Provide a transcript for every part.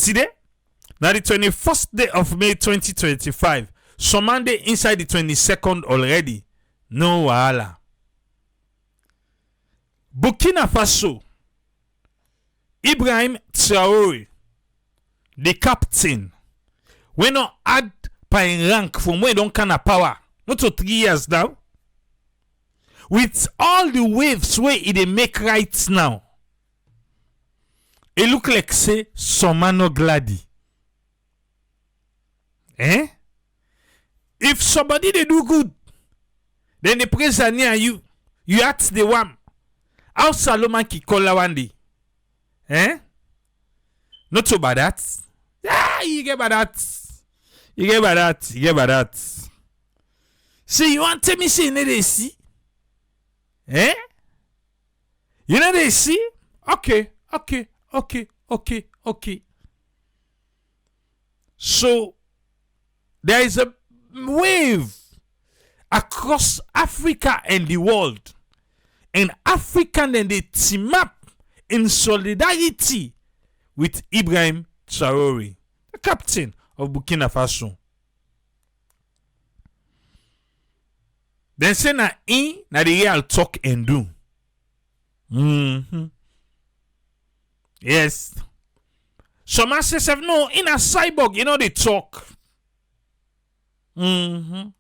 today, now the 21st day of May 2025. So Monday inside the 22nd already. No wahala. Burkina Faso. Ibrahim Traore, the captain, we not add by rank from where don't kind of power. Not to 3 years now. With all the waves where they make right now, it look like say Somano Gladi. If somebody they do good, then the praise are near you. You ask the one. How Salomon ki kola one day? Not so bad that. Yeah, you get bad that. You get bad that. You get bad that. See, you want to tell me say you know they see? You know they see? Okay. So there is a wave across Africa and the world, and African and they team up in solidarity with Ibrahim Traore, the captain of Burkina Faso. Then say na the real talk and do. Yes. Some man says no, in a cyborg, you know they talk. But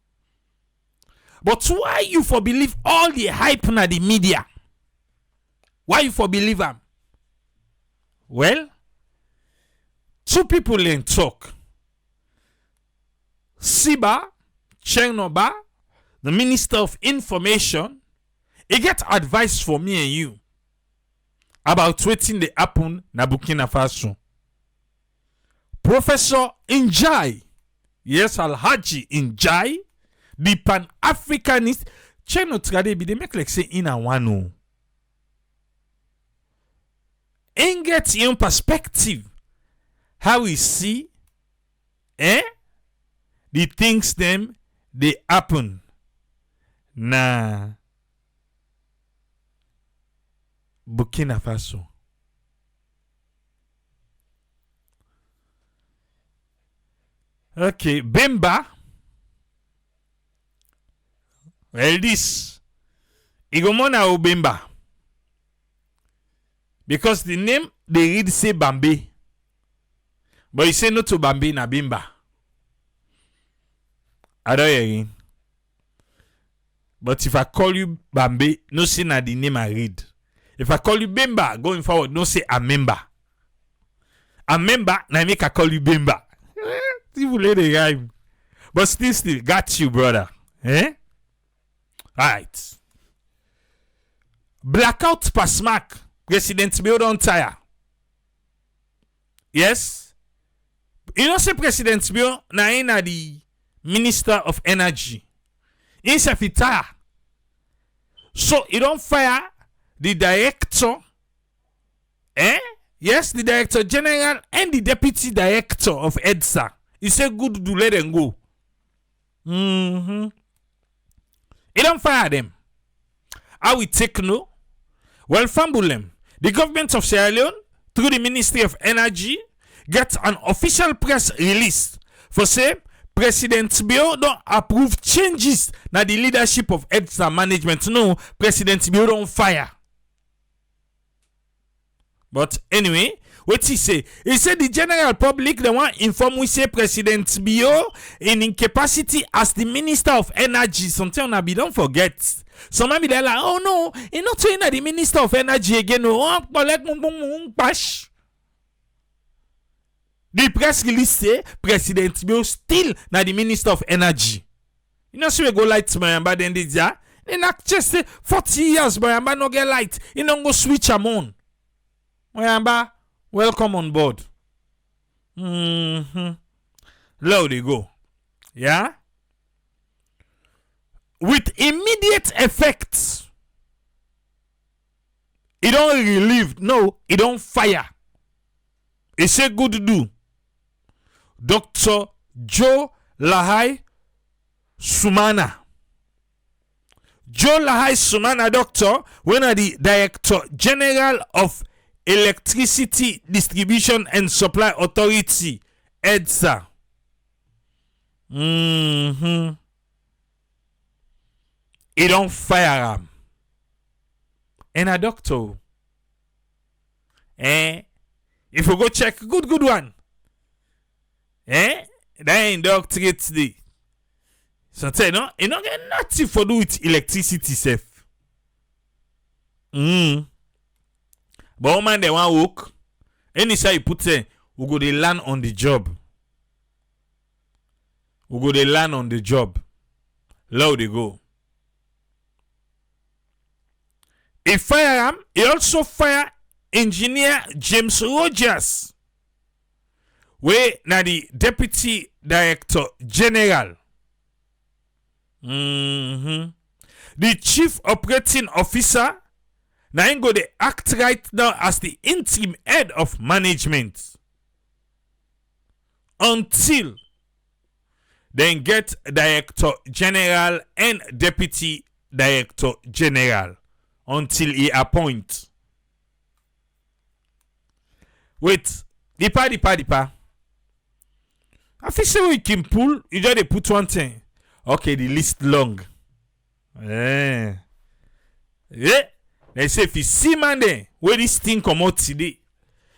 why you for believe all the hype na the media? Why you for believe them? Well, two people in talk. Siba Chenoba, the Minister of Information, he get advice for me and you about waiting the happen na Burkina Faso. Professor Njai, yes, Alhaji Njai, the Pan-Africanist, Cheno Tradebi, they make like say in a one. And get in perspective how we see the things them they happen na Burkina Faso. Okay, Bemba. Well, this Igomona o Bemba. Because the name they read say Bambi. But you say no to Bambi na Bimba. I don't hear you. But if I call you Bambi, no say na the name I read. If I call you Bemba, going forward, no say a member. A member, na make I call you Bemba. You lay the rhyme. But still, got you, brother. Alright. Blackout pass mark. President Bio don't tire. Yes? You know, say President Bio, na the Minister of Energy. He's a retire. So, he don't fire the director. Yes, the director general and the deputy director of EDSA. He said good to let them go. He don't fire them. How we take no? Well, Fambulem, the government of Sierra Leone, through the Ministry of Energy, get an official press release for say President Bio don't approve changes na the leadership of EDSA management. No, President Bio don't fire. But anyway, what he say? He said the general public the one inform we say President Bio in incapacity as the Minister of Energy. Sometimes I don't forget. Some maybe they're like, oh no, he not saying that the Minister of Energy again. The press release say President Bio still na the Minister of Energy. You know, so we go light Mayamba then they say, then just say 40 years Mayamba no get light. You don't go switch am on. Mayamba, welcome on board. Low they go. Yeah? With immediate effects. It don't relieve. No, it don't fire. It say good to do. Dr. Joe Lahai Sumana. Joe Lahai Sumana, doctor, when are the Director General of Electricity Distribution and Supply Authority, EDSA. He don't fire him. And a doctor. If you go check, good one. That ain't doctorate today. So say no, you don't get nothing for do with electricity safe. But woman they want work. Any say you put say we go they learn on the job. We go they learn on the job. Low they go. He fire him. He also fire engineer James Rogers. We na the deputy director general. The chief operating officer now go they act right now as the interim head of management until then get director general and deputy director general until he appoint. Wait, dipa. I think so we can pull. You just put one thing. Okay, the list long. They say if you see man there, where this thing come out today.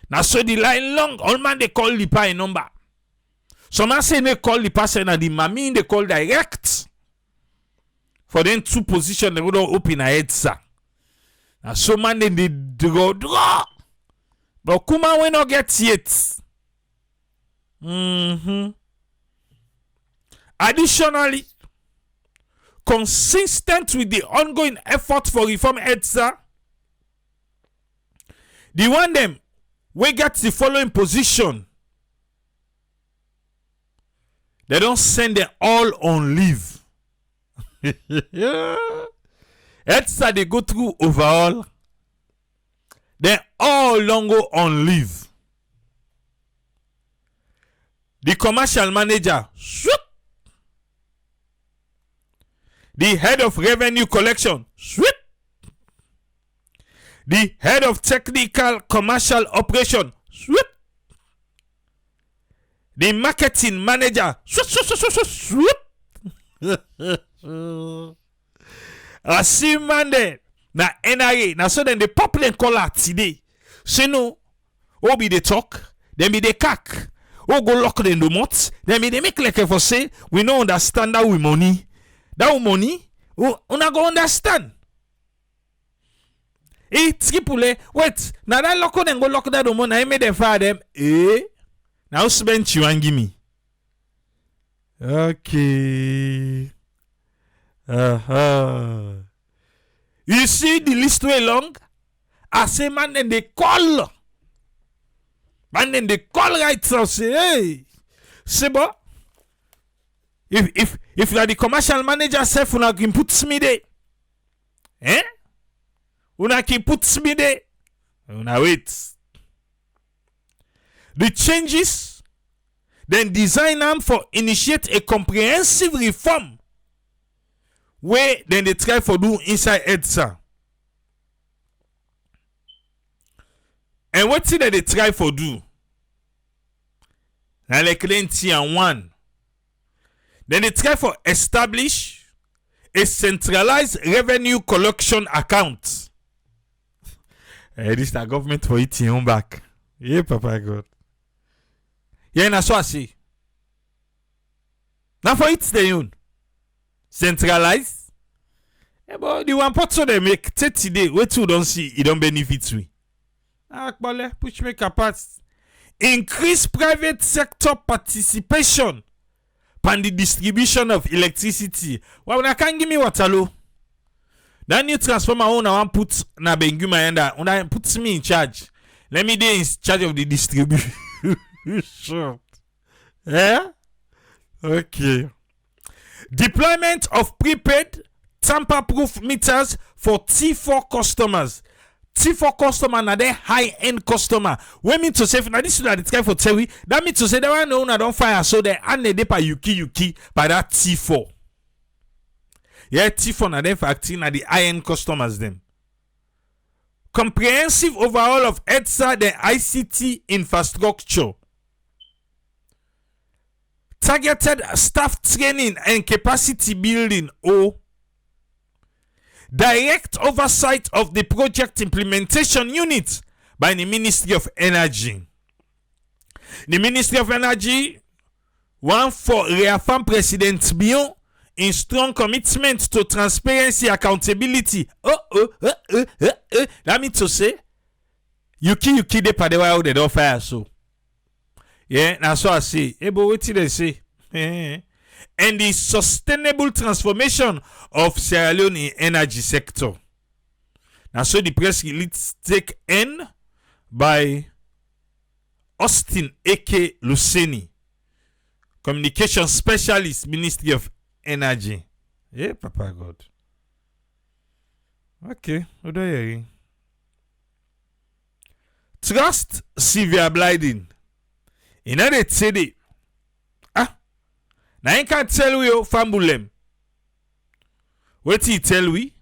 Now so the line long, all man they call the a number. Some man say they call the person and the mammy they call direct. For them two position they would open a head sir. Now so man they draw. But Kuma we not get yet. Additionally, consistent with the ongoing effort for reform EDSA, the one them we get the following position. They don't send them all on leave. EDSA they go through overall. They all long go on leave. The commercial manager, swoop. The head of revenue collection, swoop. The head of technical commercial operation, swoop. The marketing manager, swoop. I see man there. Na NRA, na so then the popular caller today. So no, oh be the talk, then be the cack. Oh go lock them the mouth, then be they make like for say we no understand that we money. That we money, oh una go understand. Triple wait, now that lock them go lock that the money, I made them fire them. Now spend you and give me. Okay. You see the list way long? I say man then they call. Man then they call right now say hey. Say but if you are the commercial manager self una can put me there. Una can put me there. Una wait. The changes then design them for initiate a comprehensive reform. Where then they try for do inside EDSA. And what thing that they try for do? Now like and one. Then they try for establish a centralized revenue collection account. This is the government for it on back. Yeah, Papa God. Yeah, that's what I see. Now for it the own. Centralized. But the one pot so they make 30 days. Wait you don't see, it don't benefit we. Push make apart. Increase private sector participation pan the distribution of electricity. Well, I can't give me waterloo. That new transformer I want put na Benguma and una puts me in charge. Let me be in charge of the distribution. Yeah? Okay. Deployment of prepaid tamper-proof meters for T4 customers. T4 customer na the high-end customer. When mean to say, now this is the try for Terry. That means to say that one no una don't fire so they and they pa yuki by that T4. Yeah, T4 na them factory na the high-end customers them. comprehensive overhaul of EDSA, the ICT infrastructure, targeted staff training and capacity building, or direct oversight of the project implementation unit by the Ministry of Energy. The Ministry of Energy want for reaffirm President Bion in strong commitment to transparency, accountability. That means to say, you kill the padewa out the door fire so. Yeah, that's what I say. But what did they say? And the sustainable transformation of Sierra Leone energy sector. Now, so the press release take end by Austin A.K. Luceni, communication specialist, Ministry of Energy. Yeah, Papa God. Okay, what are you hearing? Trust severe blinding. In other city. Now I can't tell you fambulem. What he tell we?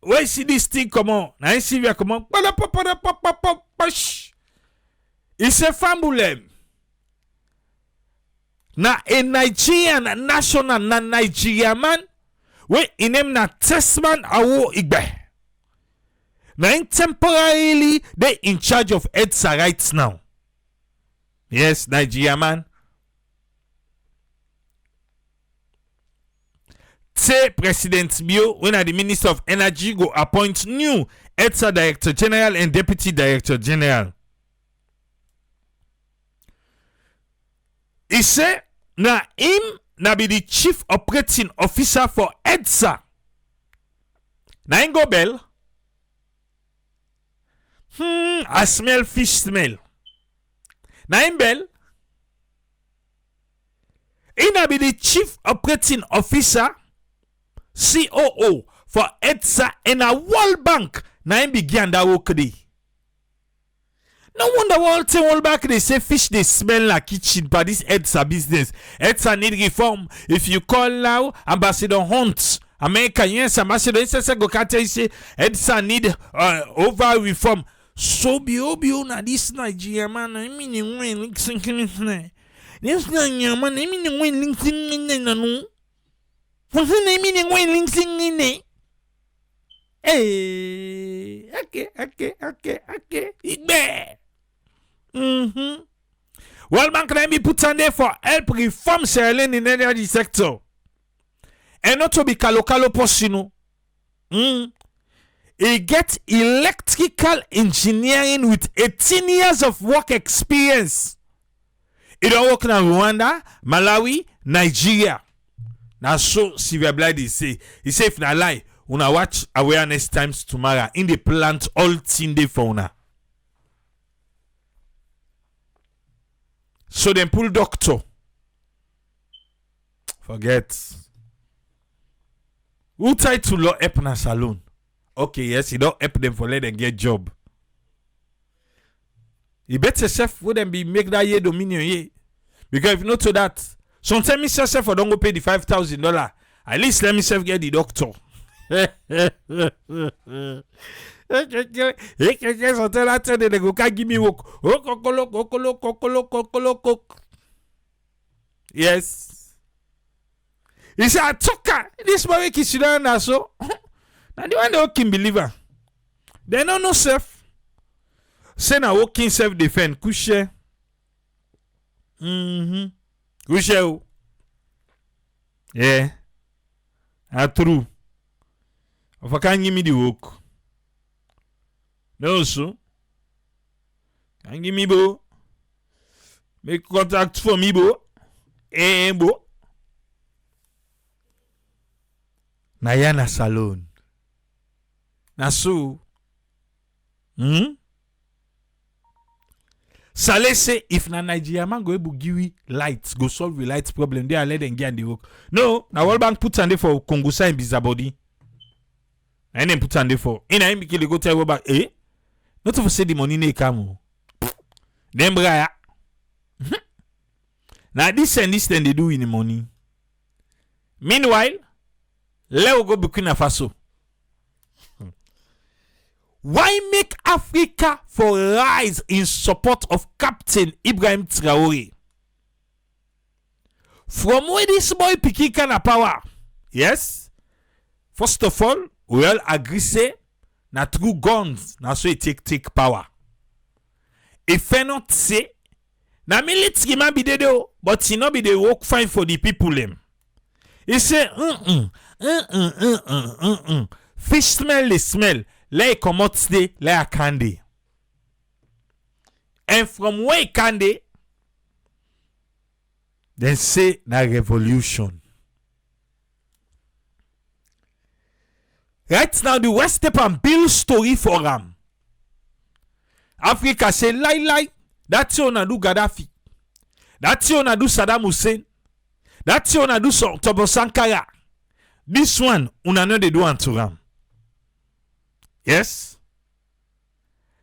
Where see this thing come on? Now I see we come on. It's a fambulem. Na a Nigerian national na Nigeria man. We in him na testman awo igbe. Now temporarily they in charge of EDSA right now. Yes, Nigeria man. Say President Bio, when the Minister of Energy go appoint new EDSA Director General and Deputy Director General. He say na him na be the Chief Operating Officer for EDSA. Na him go bell. I smell fish smell. Na him bell. He na be the Chief Operating Officer, COO for EDSA and a World Bank. Na him began that work day. No wonder World Bank they say fish they smell like kitchen, but this EDSA business. EDSA need reform. If you call now Ambassador Hunt, America, yes, Ambassador go kata say EDSA need over reform. So be na this Nigeria man. I mean you win this Nigeria man. I mean you win linking no. What's the name in when linking in it? Hey, okay. World Bank can be put on there for help reform Sierra Leone in the energy sector. And not to be kalokalo posino. He get electrical engineering with 18 years of work experience. He don't work in Rwanda, Malawi, Nigeria. Now so Sylvia Blyde say, he say if na lie, una watch awareness times tomorrow in the plant all thing dey for una. So then pull doctor. Forget. Who try to law help na salon? Okay, yes, he don't help them for let them get job. He better self would them be make that year dominion ye. Because if not to that, sometimes me self don't go pay the $5,000. At least let me self get the doctor. They go can't give me work. Yes. He said, I took her. This boy is down so. Now the one they can believer. They don't know self. Say na working self defend. Kushe. Kushe. Yeah. True. If I can't give me the work. No, so. Can give me bo. Make contact for me, bo. Bo. Nayana salon. Na so. Saleh say if na Nigeria man go able give lights, go solve the lights problem, they are let them get the work. No, na World Bank put on there for Congosa and Bizabody. And then put on there for in a they go tell World Bank, not to say the money ne come. Them braya. Now this and this then they do in the money. Meanwhile, let's go Burkina Faso. Why make Africa for rise in support of Captain Ibrahim Traore? From where this boy picking kind of power? Yes. First of all, we all agree say na through guns na so it take power. If I not say na military man be there though, but he not be the work fine for the people them. He say fish smell the smell like come out today like a candy. And from where candy, they say na revolution. Right now, the West step and build story for them. Africa say lie. That's on do Gaddafi. That's on do Saddam Hussein. That's on do Tobo Sankara. This one, una know they do unto them. Yes.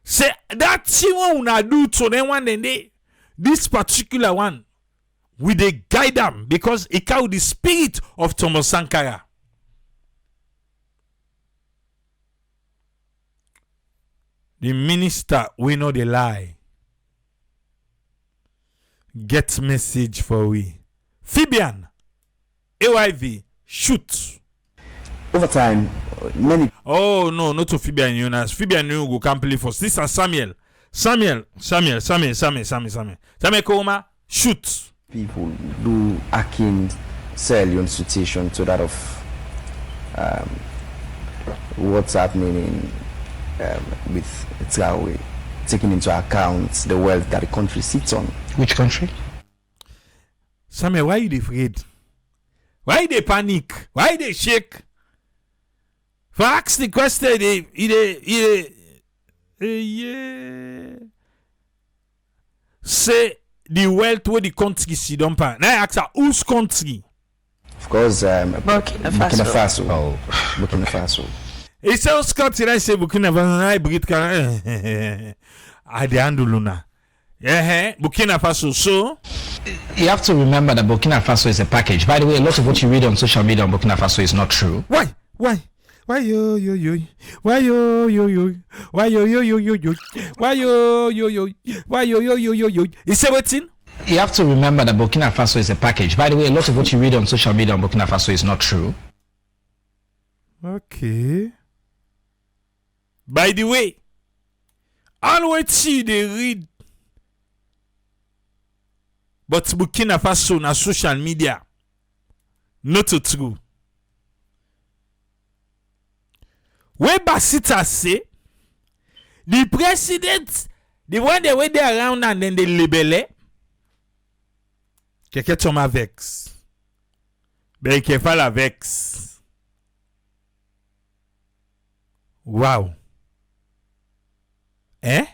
Say that's one una do to them one day. This particular one, we they guide them because it carry the spirit of Tobo Sankara. The minister, we know the lie. Get message for we. Fabian, AYV, shoot. Over time, many. Oh no, not to Fabian Jonas. Fabian you go can play first. This is Samuel. Samuel, Koma, shoot. People do akin Sierra Leone situation to that of what's happening with Traore, taking into account the wealth that the country sits on. Which country? Samuel, why you afraid? Why they panic? Why they shake? For ask the question, say the wealth where the country see don't pay. Now I ask her, whose country? Of course, Burkina Faso. Oh, Burkina Faso. He said, whose country? I say Burkina Faso. I breathe. I the Anduluna. Yeah, Burkina Faso. So You have to remember that Burkina Faso is a package. By the way, a lot of what you read on social media on Burkina Faso is not true. Why yo yo why yo you say what thing? You have to remember that Burkina Faso is a package. By the way, a lot of what you read on social media on Burkina Faso is not true. Okay. By the way, all what see they read, but Burkina Faso na social media not true. Where Basita say the president, the one they were there around and then they label it. Quelqu'un tombe avec. Ben qui fait avec. Wow. Eh?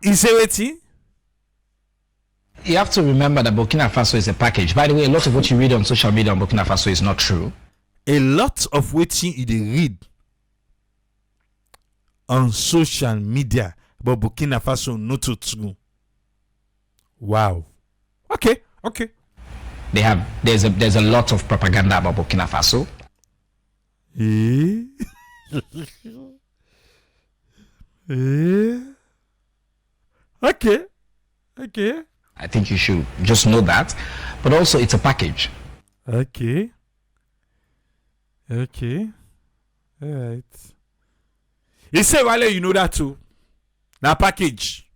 You say what? You have to remember that Burkina Faso is a package. By the way, a lot of what you read on social media on Burkina Faso is not true. A lot of what you read on social media about Burkina Faso not true. Wow. Okay. There's a lot of propaganda about Burkina Faso. Okay. I think you should just know that. But also it's a package. Okay. All right. He say, Wale, you know that too. Now package.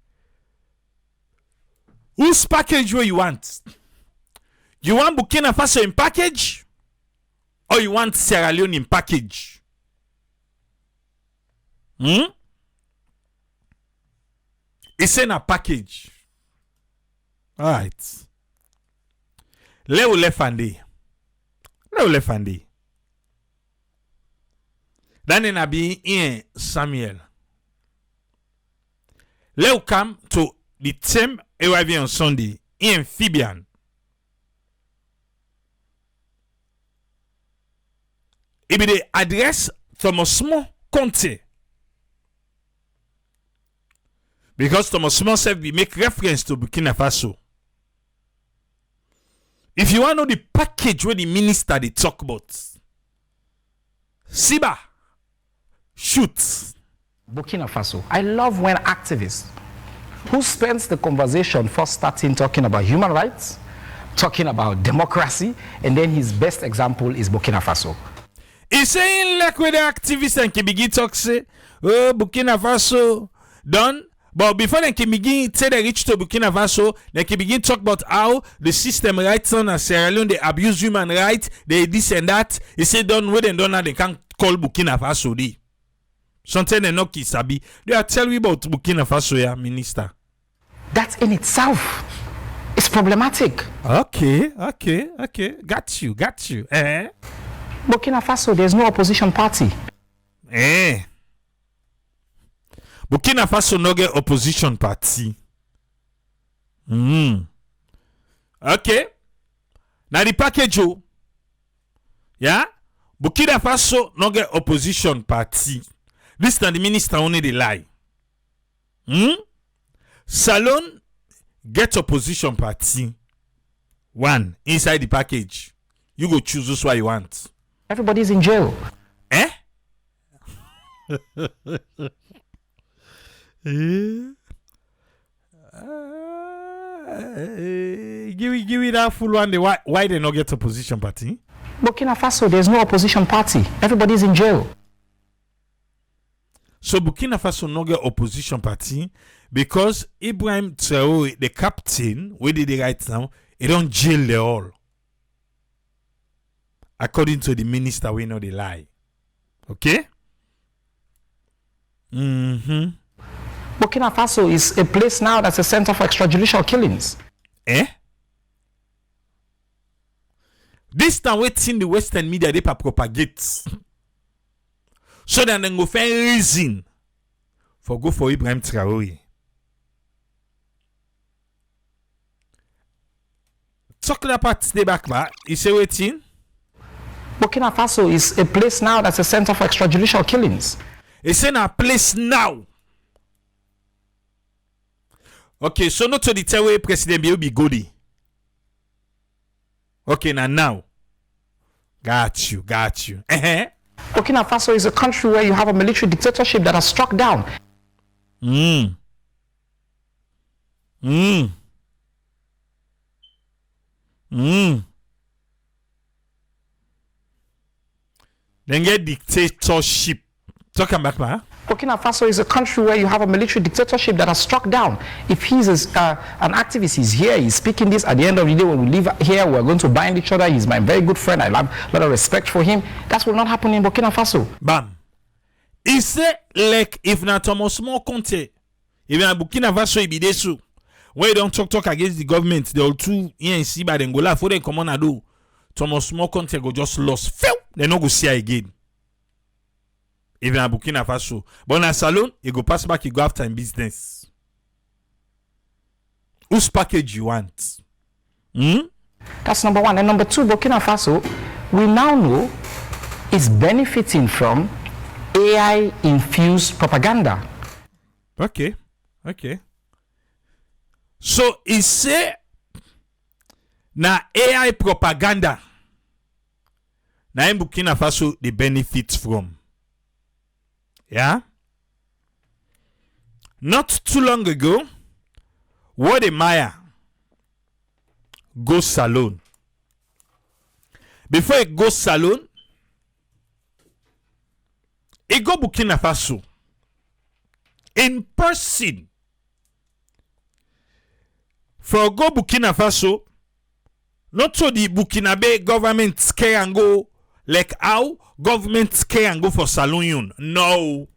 Whose package where you want? You want Burkina Faso in package? Or you want Sierra Leone in package? It's in a package. All right. Leo Lefandi. Then in Abi in Samuel. Leo come to the same arrive on Sunday in Fabian. It be the address Thomas Mo Conte. Because Thomas Mo said we make reference to Burkina Faso. If you want to know the package where the minister they talk about, Siba, Shoot. Burkina Faso. I love when activists who spends the conversation first starting talking about human rights, talking about democracy, and then his best example is Burkina Faso. He's saying like with the activists and can begin talk say, oh, Burkina Faso done. But before they can begin say they reach to Burkina Faso, they can begin talk about how the system right now in Sierra Leone they abuse human rights, they this and that. He say done when they done now they can't call Burkina Faso di. Something they not sabi. They are telling me about Burkina Faso, yeah, minister. That in itself is problematic. Okay. Got you. Burkina Faso, there's no opposition party. Burkina Faso no get opposition party. Okay. Now the package, yeah. Burkina Faso no get opposition party. This time the minister only the lie. Salon get opposition party. One inside the package. You go choose this what you want. Everybody's in jail. Give me that full one. Why they not get opposition party? Burkina Faso, there's no opposition party. Everybody's in jail. So Burkina Faso no get opposition party because Ibrahim Traoré, the captain, where did they right now? He don't jail they all. According to the minister, we know the lie. Okay? Burkina Faso is a place now that's a center for extrajudicial killings. This time waiting the Western media they propagate. So that they go find reason for go for Ibrahim Traoré. Talk that part stay back. You say waiting? Burkina Faso is a place now that's a center for extrajudicial killings. It's in a place now. Okay, so not to the tell where President be goody. Okay, now. Got you. Burkina Faso is a country where you have a military dictatorship that has struck down. Then get dictatorship. Talk back, man. Burkina Faso is a country where you have a military dictatorship that has struck down. If he's an activist, he's here, he's speaking this. At the end of the day, when we leave here, we're going to bind each other. He's my very good friend. I have a lot of respect for him. That will not happen in Burkina Faso. Bam. He say like if not Thomas small Conte, if na Burkina Faso be desu, where you don't talk against the government, they will two ENC by then go laugh for them come on and do. Thomas small Conte go just lost. Phew! They no go see her again. Even a Burkina Faso. But na salon, you go pass back, you go after in business. Whose package you want? That's number one. And number two, Burkina Faso, we now know is benefiting from AI-infused propaganda. Okay. So, he say, na AI propaganda, na in Burkina Faso, they benefit from. Yeah? Not too long ago, Wode Maya go salon. Before he go salon, he go Burkina Faso in person. For go Burkina Faso, not so the Burkinabe government scare and go like how government scare and go for salon. No.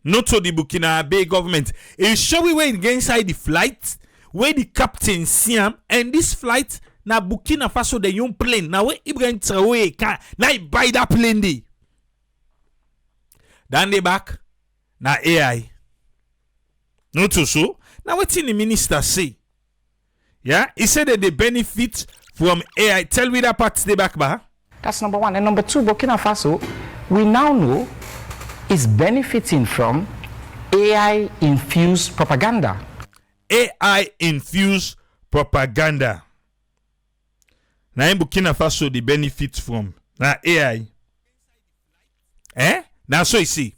Not to the Burkinabe government. It show we were inside the flight where the captain see him, and this flight na Burkina Faso the young plane. Now where Ibrahim Traoré can now he buy that plane day. Then they back na AI. Not to so. Now what the minister say? Yeah, he said that they benefit from AI. Tell me that part stay back, ba. That's number one. And number two, Burkina Faso, we now know is benefiting from AI-infused propaganda. AI-infused propaganda. Now in Burkina Faso, they benefit from now AI. Now so you see.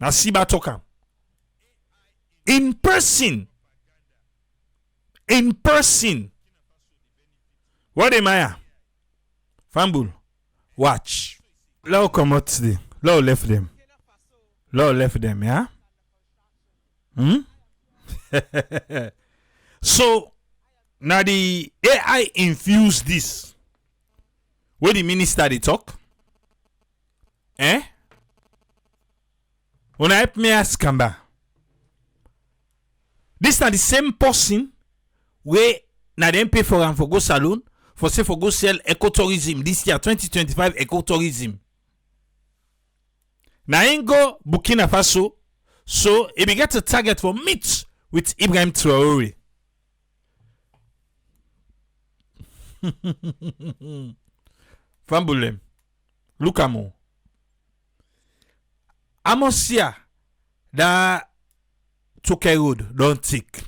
Now Siba talk am. In person. What am I? Fambul. Watch. Law come out today. Law left them, yeah? So now the AI infused this. Where the minister they talk? When I help me ask Kamba. This are the same person where na them pay for him for go salon for go sell ecotourism this year 2025 ecotourism. Now ain't go Burkina Faso, so he began to target for meet with Ibrahim Traore. Fambulem, look at mo. Amosia that Toke Road don't take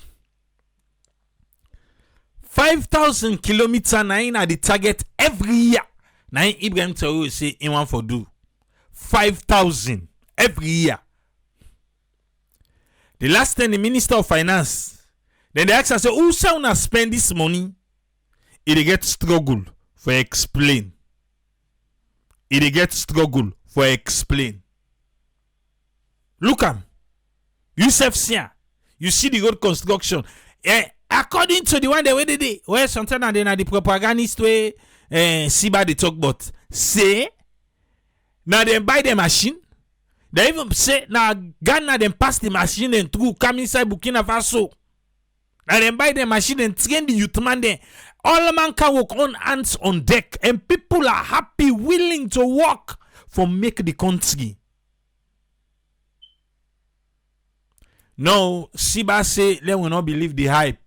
5,000 kilometers na in the target every year. Na Ibrahim Traore say he want for do 5,000 every year. The last time the Minister of Finance, then they ask and say, who shall not spend this money? It get struggle for explain. Look am. Yusuf Sia. You see the road construction. According to the one they did it, where sometimes they are the propagandist way Siba they talk about. Say now they buy the machine. They even say now Ghana them pass the machine and through come inside Burkina Faso. Now they buy the machine and train the youth man there. All man can work on hands on deck, and people are happy, willing to work for make the country. No, Siba say they will not believe the hype.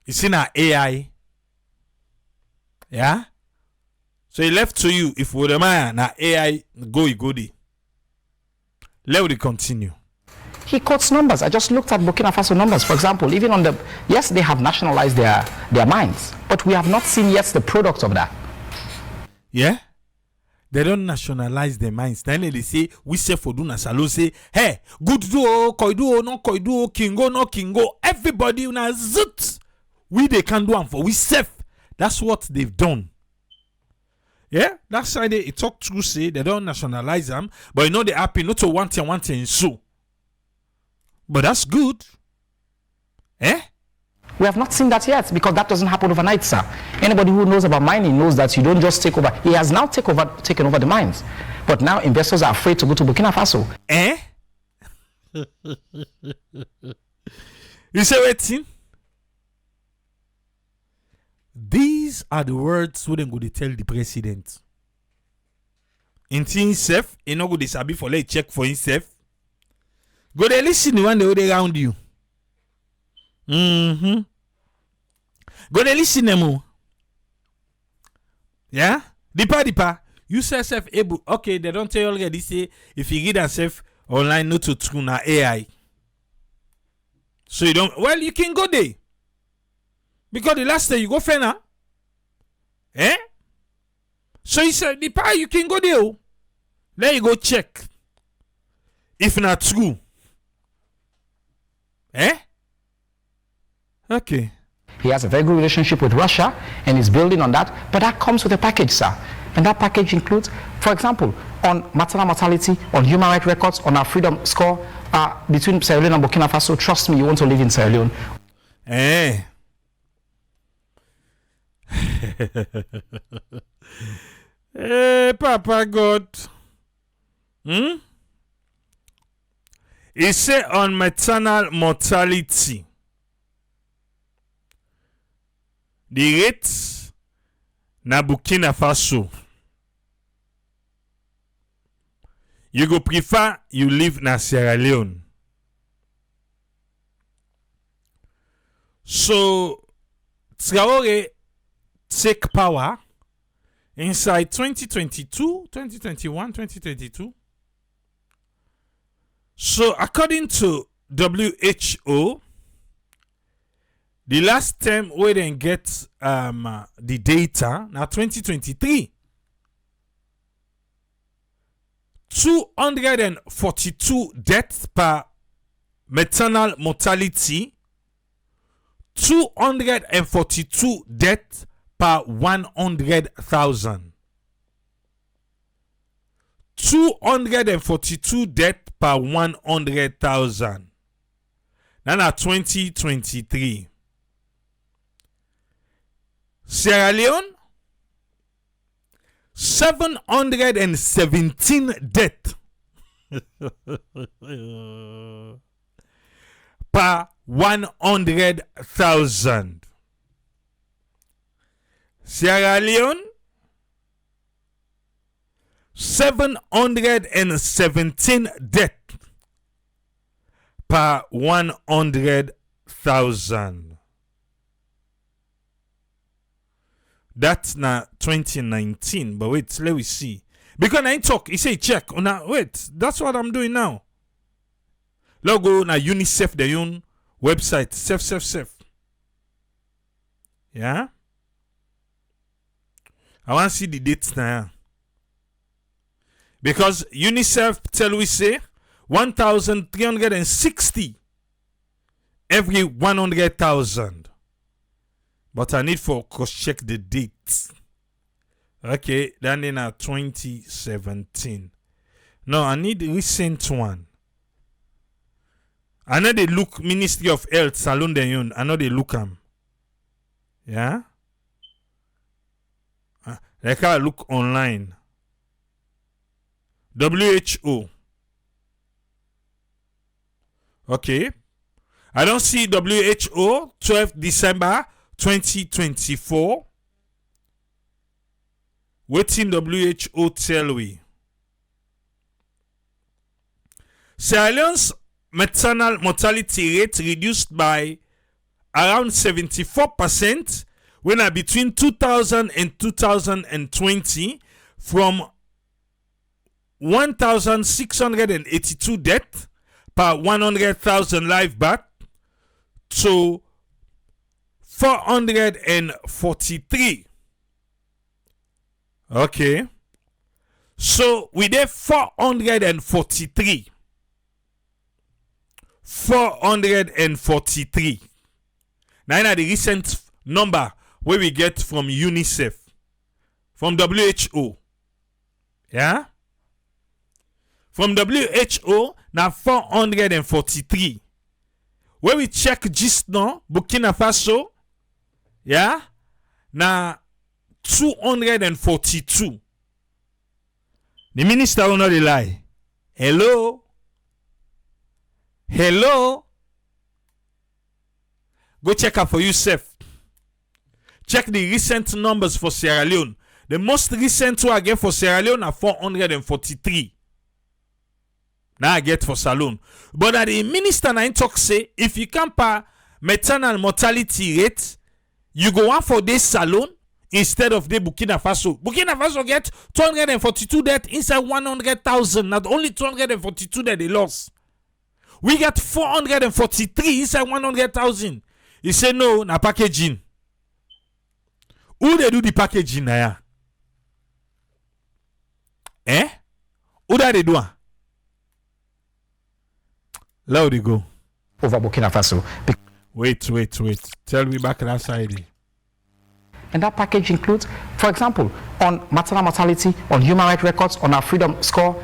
It's in our AI. Yeah? So he left to you. If we man na AI go there. Let me continue. He quotes numbers. I just looked at Burkina Faso numbers, for example. Even on the, yes, they have nationalized their mines, but we have not seen yet the product of that. Yeah? They don't nationalize their mines. Then they say, we say for Duna Salo say, hey, good do, Kaido, no Kaido, Kingo, no Kingo. Everybody na zut. We they can do them for we safe. That's what they've done. Yeah, that's why they talk through say they don't nationalize them, but you know they happy not to want and so. But that's good. We have not seen that yet because that doesn't happen overnight, sir. Anybody who knows about mining knows that you don't just take over. He has now taken over the mines. But now investors are afraid to go to Burkina Faso. You say waiting? These are the words who then go to tell the president. In himself, he not go to sabi for let check for himself. Go there listen to one the way around you. Go there listen to them. Yeah? Dipa. You say self able. Okay, they don't tell you already say if you read yourself online not to tune AI. So you don't you can go there. Because the last day you go fena. So you said Dipa you can go there. Then you go check. If not true. Okay. He has a very good relationship with Russia and is building on that, but that comes with a package, sir. And that package includes, for example, on maternal mortality, on human rights records, on our freedom score between Sierra Leone and Burkina Faso. Trust me, you want to live in Sierra Leone. Papa God. He say on maternal mortality, the rate na Burkina Faso, you go prefer you live na Sierra Leone. So Traore take power inside 2022, 2021, 2022. So according to WHO, the last time we didn't get the data now 2023. 242 deaths per maternal mortality, 242 deaths per 100,000. 242 deaths per 100,000. Now 2023. Sierra Leone, 717 deaths per 100,000. Sierra Leone, 717 deaths per 100,000. That's now 2019. But wait, let me see. Because I talk, he say check. Now wait, that's what I'm doing now. Logo na UNICEF the own website. Safe. Yeah. I want to see the dates now. Because UNICEF tell we say 1,360 every 100,000. But I need for cross-check the dates. Okay, then in 2017. No, I need the recent one. I know they look Ministry of Health, Salon de Yun. I know they look them. Yeah? Like I look online. WHO. Okay. I don't see WHO 12 December 2024. Waiting WHO tell we. Sierra Leone's maternal mortality rate reduced by around 74% when between 2000 and 2020 from 1,682 deaths per 100,000 live birth to 443. Okay. So we did 443. 443. Now the recent number where we get from UNICEF, from WHO. Yeah? From WHO, now 443. Where we check just now, Burkina Faso, yeah? Now 242. The minister will not lie. Hello? Go check out for yourself. Check the recent numbers for Sierra Leone. The most recent one I get for Sierra Leone are 443. Now I get for Salone. But the minister na talk say, if you compare maternal mortality rate, you go on for this Salone instead of the Burkina Faso. Burkina Faso get 242 deaths inside 100,000. Not only 242 that they lost. We got 443 inside 100,000. He say no, na packaging. Who they do the packaging na ya? Who that they do? Let they go. Over Burkina Faso. Wait. Tell me back that side. And that package includes, for example, on maternal mortality, on human rights records, on our freedom score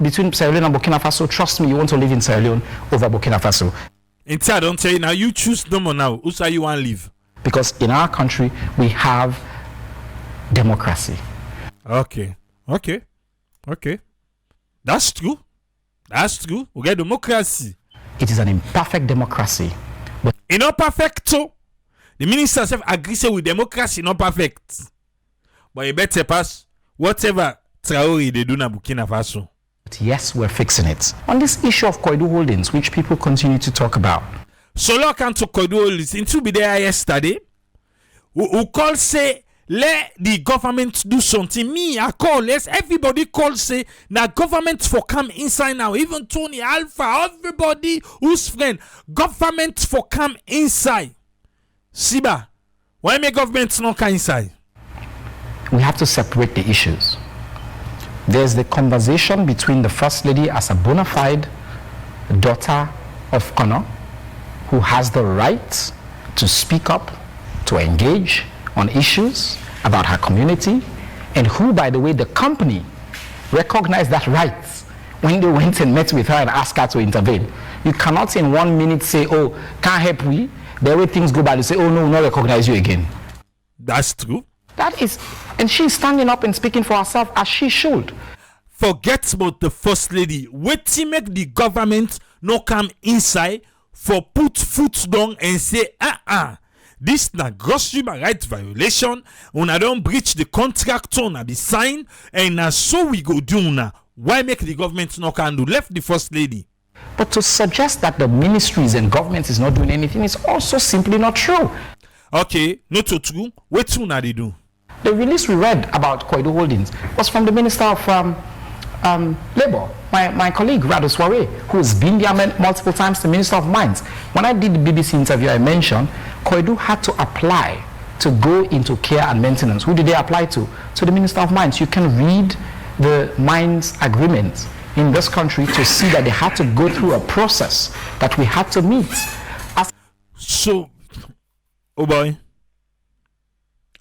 between Sierra Leone and Burkina Faso. Trust me, you want to live in Sierra Leone over Burkina Faso. Inside, don't tell you now. You choose number now. Who say you want to live? Because in our country we have democracy. Okay. That's true. We get democracy. It is an imperfect democracy. But it's not perfect too. The minister self agrees with democracy, not perfect. But you better pass whatever Traore they do na Burkina Faso. Yes, we're fixing it. On this issue of Kaido holdings, which people continue to talk about. So look into Kaido holdings. Into be there yesterday. Who call say let the government do something. Me, I call. Let's everybody call say now government for come inside now. Even Tony Alpha, everybody who's friend. Government for come inside. Siba, why make government not come inside? We have to separate the issues. There's the conversation between the First Lady as a bona fide daughter of honor who has the right to speak up, to engage on issues about her community, and who, by the way, the company recognized that right when they went and met with her and asked her to intervene. You cannot in 1 minute say, oh, can't help we. The way things go by, you say, oh no, not recognize you again. That's true. That is, and she's standing up and speaking for herself as she should. Forget about the First Lady. Wait till make the government no come inside for put foot down and say, this na gross human rights violation. Una don't breach the contract una be signed, and na so we go do una. Why make the government no can do? Left the First Lady. But to suggest that the ministries and government is not doing anything is also simply not true. Okay, not so true. What una they do? The release we read about Kaido Holdings was from the Minister of Labor, my colleague Rado Soare, who's been there multiple times, the Minister of Mines. When I did the BBC interview, I mentioned Kaido had to apply to go into care and maintenance. Who did they apply to? To the Minister of Mines. You can read the mines agreement in this country to see that they had to go through a process that we had to meet. So, oh boy.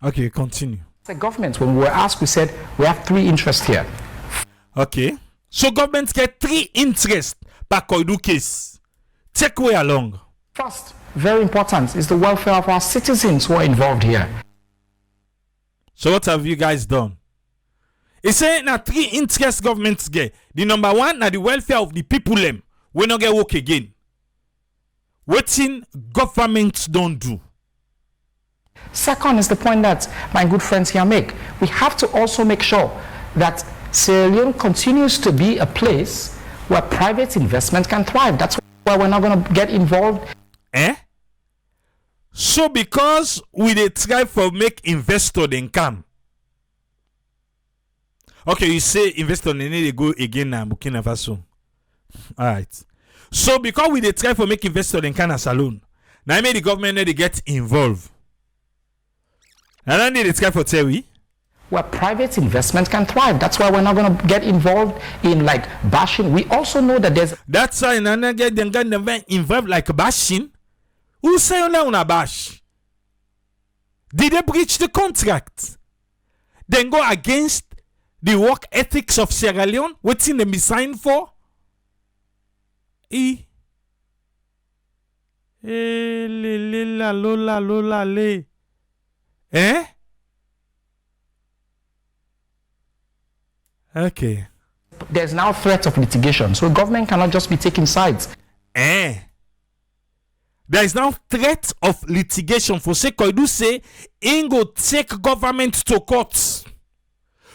Okay, continue. The government, when we were asked, we said we have 3 interests here. Okay. So governments get 3 interests per Kaido case. Take way along. First, very important, is the welfare of our citizens who are involved here. So what have you guys done? It's saying that 3 interests governments get. The number 1 na the welfare of the people them. We not get work again. Wetin governments don't do. Second is the point that my good friends here make. We have to also make sure that Sierra Leone continues to be a place where private investment can thrive. That's why we're not going to get involved. So because we dey try for make investor then come. Okay, you say investor they need to go again now Burkina Faso. Alright. So because we dey try for make investor then come as alone. Now I made the government need to get involved. And then they try for Terry. Where private investment can thrive. That's why we're not going to get involved in like bashing. We also know that there's... That's why they get involved like bashing. Who say you now bash? Did they breach the contract? Then go against the work ethics of Sierra Leone? What's in them be signed for? Okay. There's now threat of litigation, so government cannot just be taking sides. There is now threat of litigation for say Kaido say ain't go take government to court.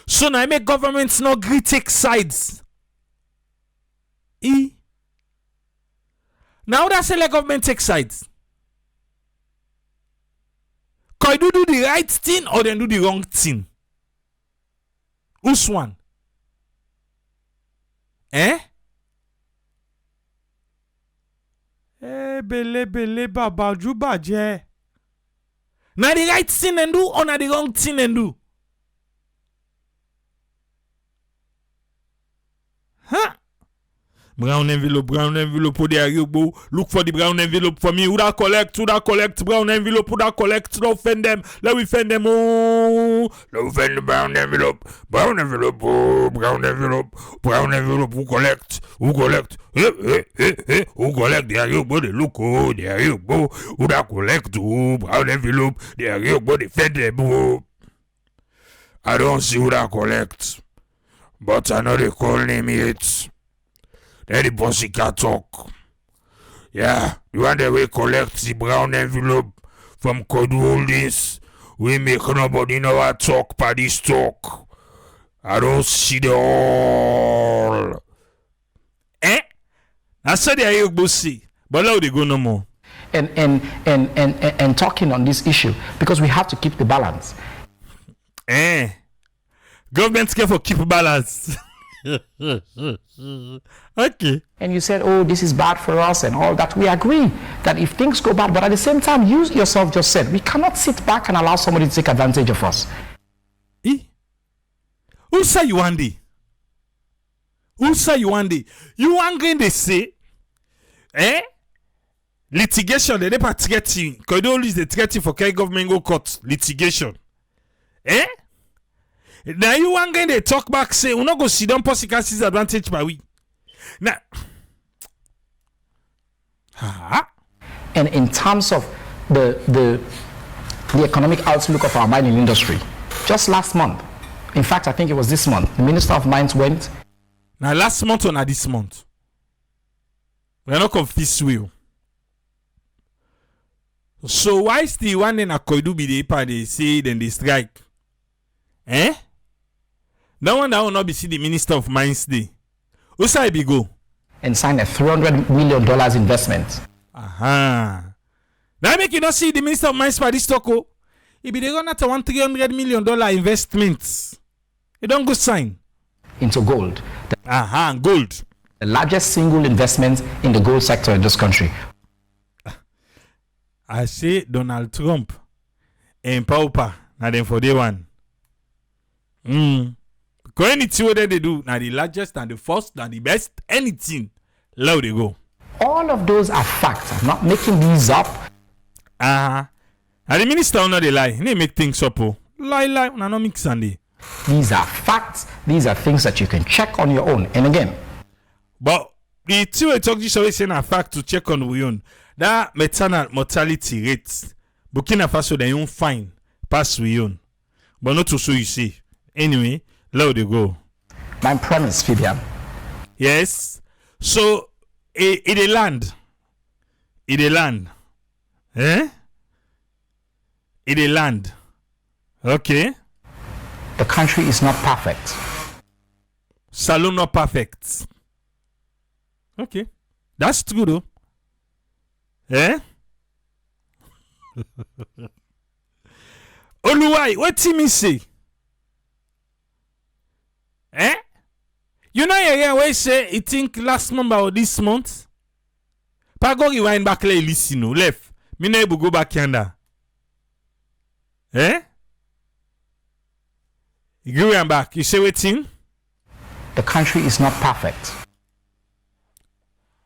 So now I make governments not agree take sides. Now that's say let government take sides. Kaido do the right thing or then do the wrong thing? Who's one? Bele baba juba je. Na the right thing and do or na the wrong thing and do? Huh? Brown envelope for the Ariogbo. Look for the brown envelope for me. Who that collect brown envelope, who that collect, don't fend them. Let we fend them. Oh, let we fend the brown envelope, oh, brown envelope, who collect, who collect the Ariogbo, they look, oh, the Ariogbo, who that collect, oh, brown envelope, the Ariogbo, they fend them, oh. I don't see who that collect, but I know they call name yet. Then the bossy can talk. Yeah, the one that we collect the brown envelope from Kaido Holdings. We make nobody know how talk by this talk. I don't see the all. I said the Ayogbo see, but now they go no more. And talking on this issue because we have to keep the balance. Government care for keep balance. Okay. And you said, oh, this is bad for us and all that. We agree that if things go bad, but at the same time, you yourself just said, we cannot sit back and allow somebody to take advantage of us. Who say you want it? Who say you want the? You want going to say, litigation, they never threatening. Kaido is the threatening for government go court litigation. Now you want going to talk back say, we not go sit down possible advantage by we. Now, and in terms of the economic outlook of our mining industry, just last month, in fact, I think it was this month, the Minister of Mines went. Now last month or now this month? We're not confused with you. So why is the one in a Kaido be the part they say then they strike? That one that will not be see the Minister of Mines day. Who say be go? And sign a $300 million investment. Now make you not see the Minister of Mines for this talk. If they gonna to $300 million investment, you don't go sign into gold. Gold. The largest single investment in the gold sector in this country. I say Donald Trump and Paupa now then for day one. Because anything what they do, now the largest and the first and the best, anything, low they go. All of those are facts. I'm not making these up. And the minister will not lie. They make things up. Lie, no mix Sunday. These are facts. These are things that you can check on your own. And again. But the two we talk this always saying a fact to check on your own. That maternal mortality rate, Burkina Faso they own fine pass we own. But not to so you see. Anyway, low they go. My premise, Fabian. Yes. So it a land. It a land. It a land. Okay. The country is not perfect. Salon not perfect. Okay. That's true though. Oluwai, what team is say? You know where say it think last month or this month? Pago rewind back like listen left. Me no able go back yonder. You go back. You say waiting? The country is not perfect.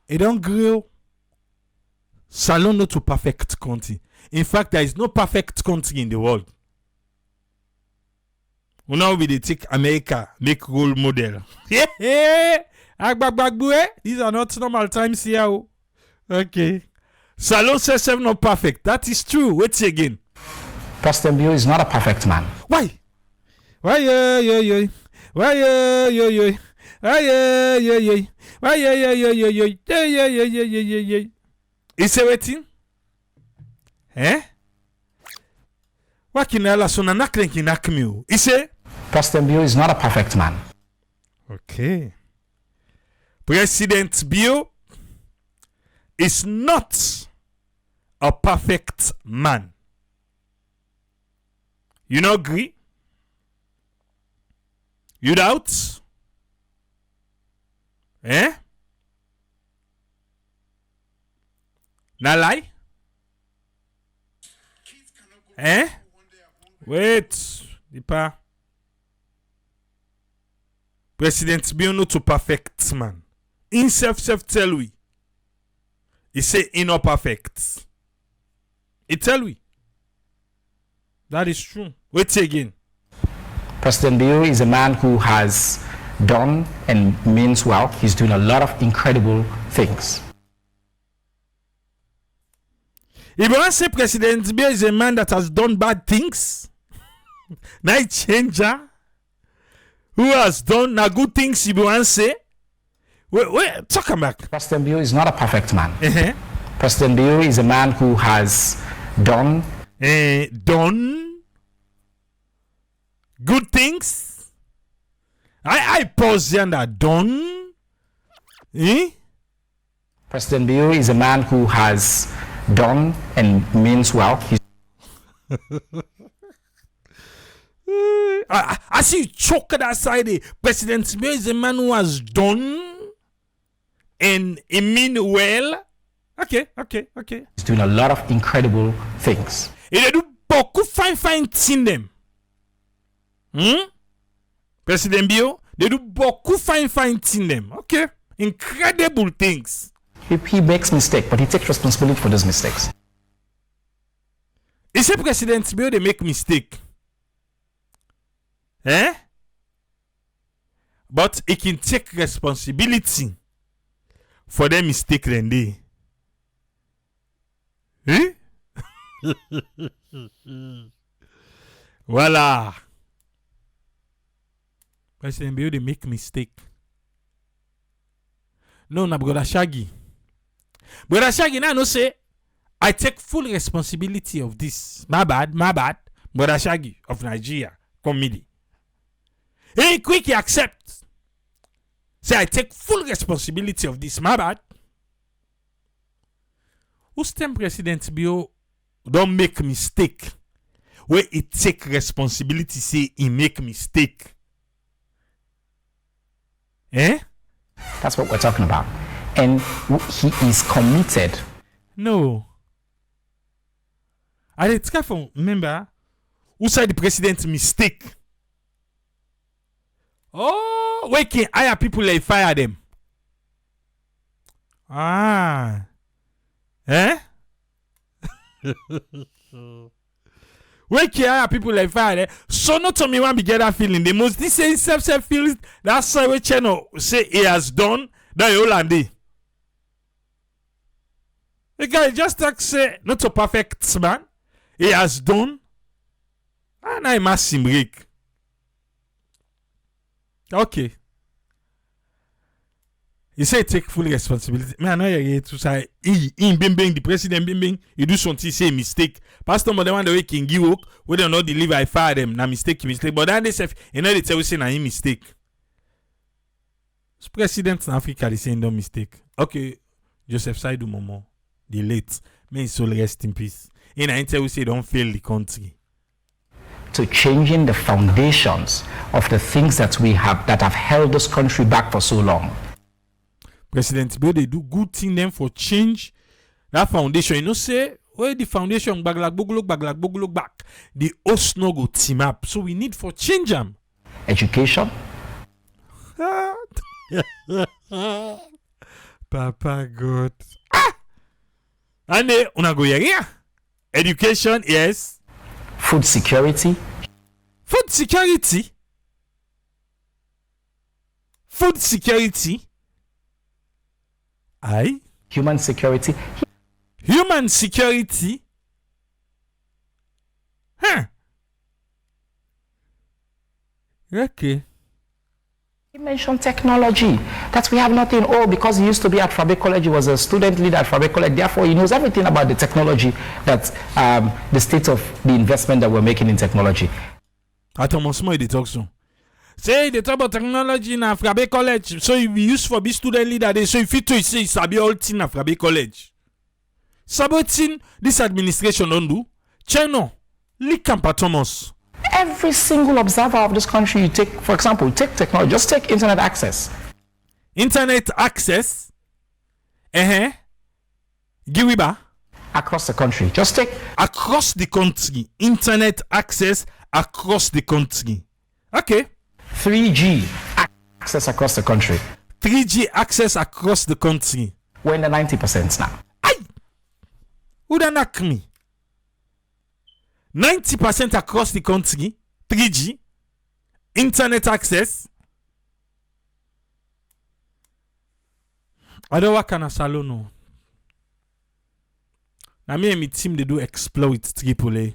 It don't grow. Salon not to perfect country. In fact, there is no perfect country in the world. We now be the take America make role model. These are not normal times here. Okay. Salon says 7 not perfect. That is true. Wait again. President Bio is not a perfect man. Why? Why Is it waiting? What can I so na naklen nakmi? Is it? President Bio is not a perfect man. Okay. President Bio is not a perfect man. You not agree? You doubt? Na lie? Wait, Dipa. President Bio not a perfect man. In self tell we. He say he not perfect. He tell we. That is true. Wait again. President Bio is a man who has done and means well. He's doing a lot of incredible things. If you want to say President Bio is a man that has done bad things, night changer, who has done good things, if you want to say, wait, talk back. President Bio is not a perfect man. President Bio is a man who has done good things. I pause here and done. President Bio is a man who has done and means well. I see you choke that side. President Bio is a man who has done and he mean well. Okay. He's doing a lot of incredible things. He do beaucoup fine thing them. President Bio, They do beaucoup fine thing them. Okay? Incredible things. He makes mistakes, but he takes responsibility for those mistakes. Is a president bill they make mistake? Eh? But he can take responsibility for their mistake then they. Eh? Voila. President bill they make mistake. No, na brother Shaggy. Brother Shaggy now no say I take full responsibility of this. My bad. Brother Shaggy of Nigeria comedy. Hey, quick, he accept. Say I take full responsibility of this. My bad. Who's ten president bio don't make mistake. Where he take responsibility, say he make mistake. Eh? That's what we're talking about. And he is committed. No. I did try from remember who said the president mistake. Oh, where can hire people like fire them? Ah. Eh? Where can hire people like fire them? So not to me one be get that feeling. The most this same self feels that's why we channel say he has done that Yolande. The guy just like say not a perfect man. He has done. And I must him break. Okay. He say take full responsibility. Me I know you to say in bing the president bing you do something say mistake. Pastor more than one the way can give up we don't know deliver I fire them na mistake. But then they say you know they tell we say na him mistake. President in Africa they say no mistake. Okay, Joseph Saidu Momo, the late, may his soul rest in peace. In I tell we say don't fail the country. To changing the foundations of the things that we have that have held this country back for so long. President Bill, they do good thing them for change that foundation. You know, say where the foundation back, the host no go team up. So we need for change them. Education. Papa God. And they una go here. Education, yes. Food security. Food security. Food security. Aye. Human security. Human security. Huh. Okay. He mentioned technology. That we have nothing. Oh, because he used to be at Fabe College, he was a student leader at Fabe College. Therefore, he knows everything about the technology that the state of the investment that we're making in technology. At almost more they talk so. Say they talk about technology in Fabe College. So if we use for be student leader, they so if you to say it's all thing at Fabe College. Saboting this administration don't do. Cheno, Likampa Thomas. Every single observer of this country, you take, for example, take technology, just take internet access. Internet access? Giwiba? Across the country. Just take. Across the country. Internet access across the country. Okay. 3G access across the country. 3G access across the country. We're in the 90% now. Aye! Who da knock me? 90% across the country, 3G, internet access. I don't work on a salon. No. Now me and my team they do exploit AAA.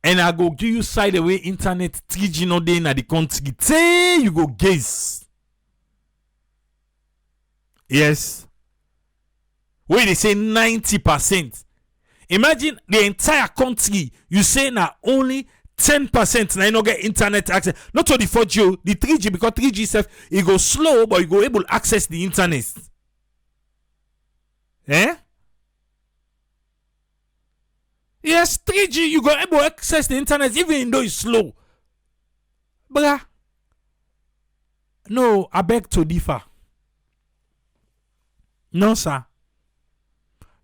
And I go give you side away internet 3G no day in the country. Say you go gaze. Yes. Where they say 90%. Imagine the entire country, you say now only 10% now you don't get internet access. Not to the 4G, the 3G, because 3G itself, it goes slow, but you go able to access the internet. Eh? Yes, 3G, you go able to access the internet even though it's slow. Bruh. No, I beg to differ. No, sir.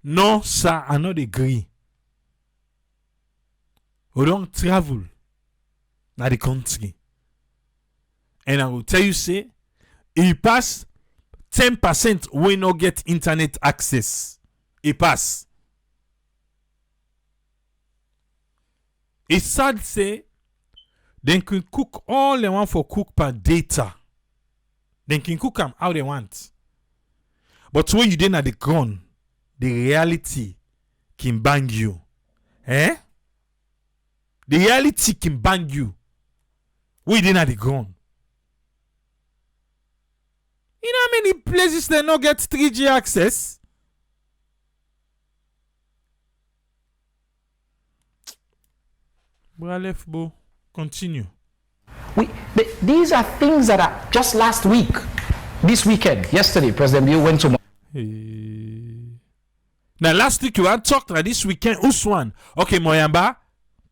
No, sir, I not agree. We don't travel na the country. And I will tell you, say, he pass 10% we no get internet access. He pass. It's sad say, they can cook all they want for cook per data. They can cook them how they want. But when you didn't at the ground, the reality can bang you. Eh? The reality can bang you. We didn't at the ground. You know how many places they not get 3G access? Bo, continue. These are things that are just last week. This weekend, yesterday, President Bill went to... Now, last week you had talked like this weekend. Uswan. Okay, Moyamba,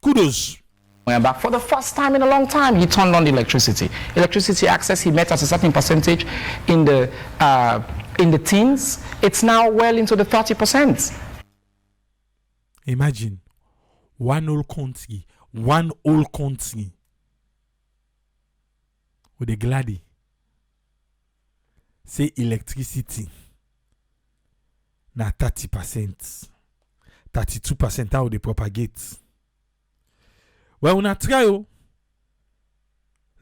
kudos. Moyamba, for the first time in a long time, he turned on the electricity. Electricity access, he met at a certain percentage in the teens. It's now well into the 30%. Imagine, one whole country, with a gladi, say electricity, na 30%, 32% how they propagate. Well, una try,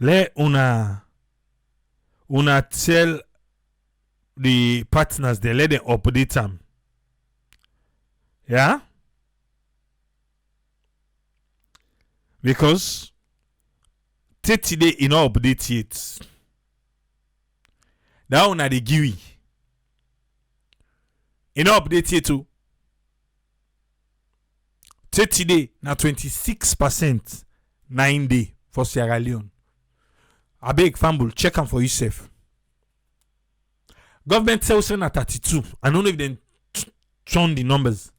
let una tell the partners, they let them update them. Yeah? Because 30 days in no update yet. Now una the giwi. In no update yet too. 30 days na 26%, 9 days for Sierra Leone. I beg fumble, check them for yourself. Government tells you na 32. I don't know if they turn the numbers.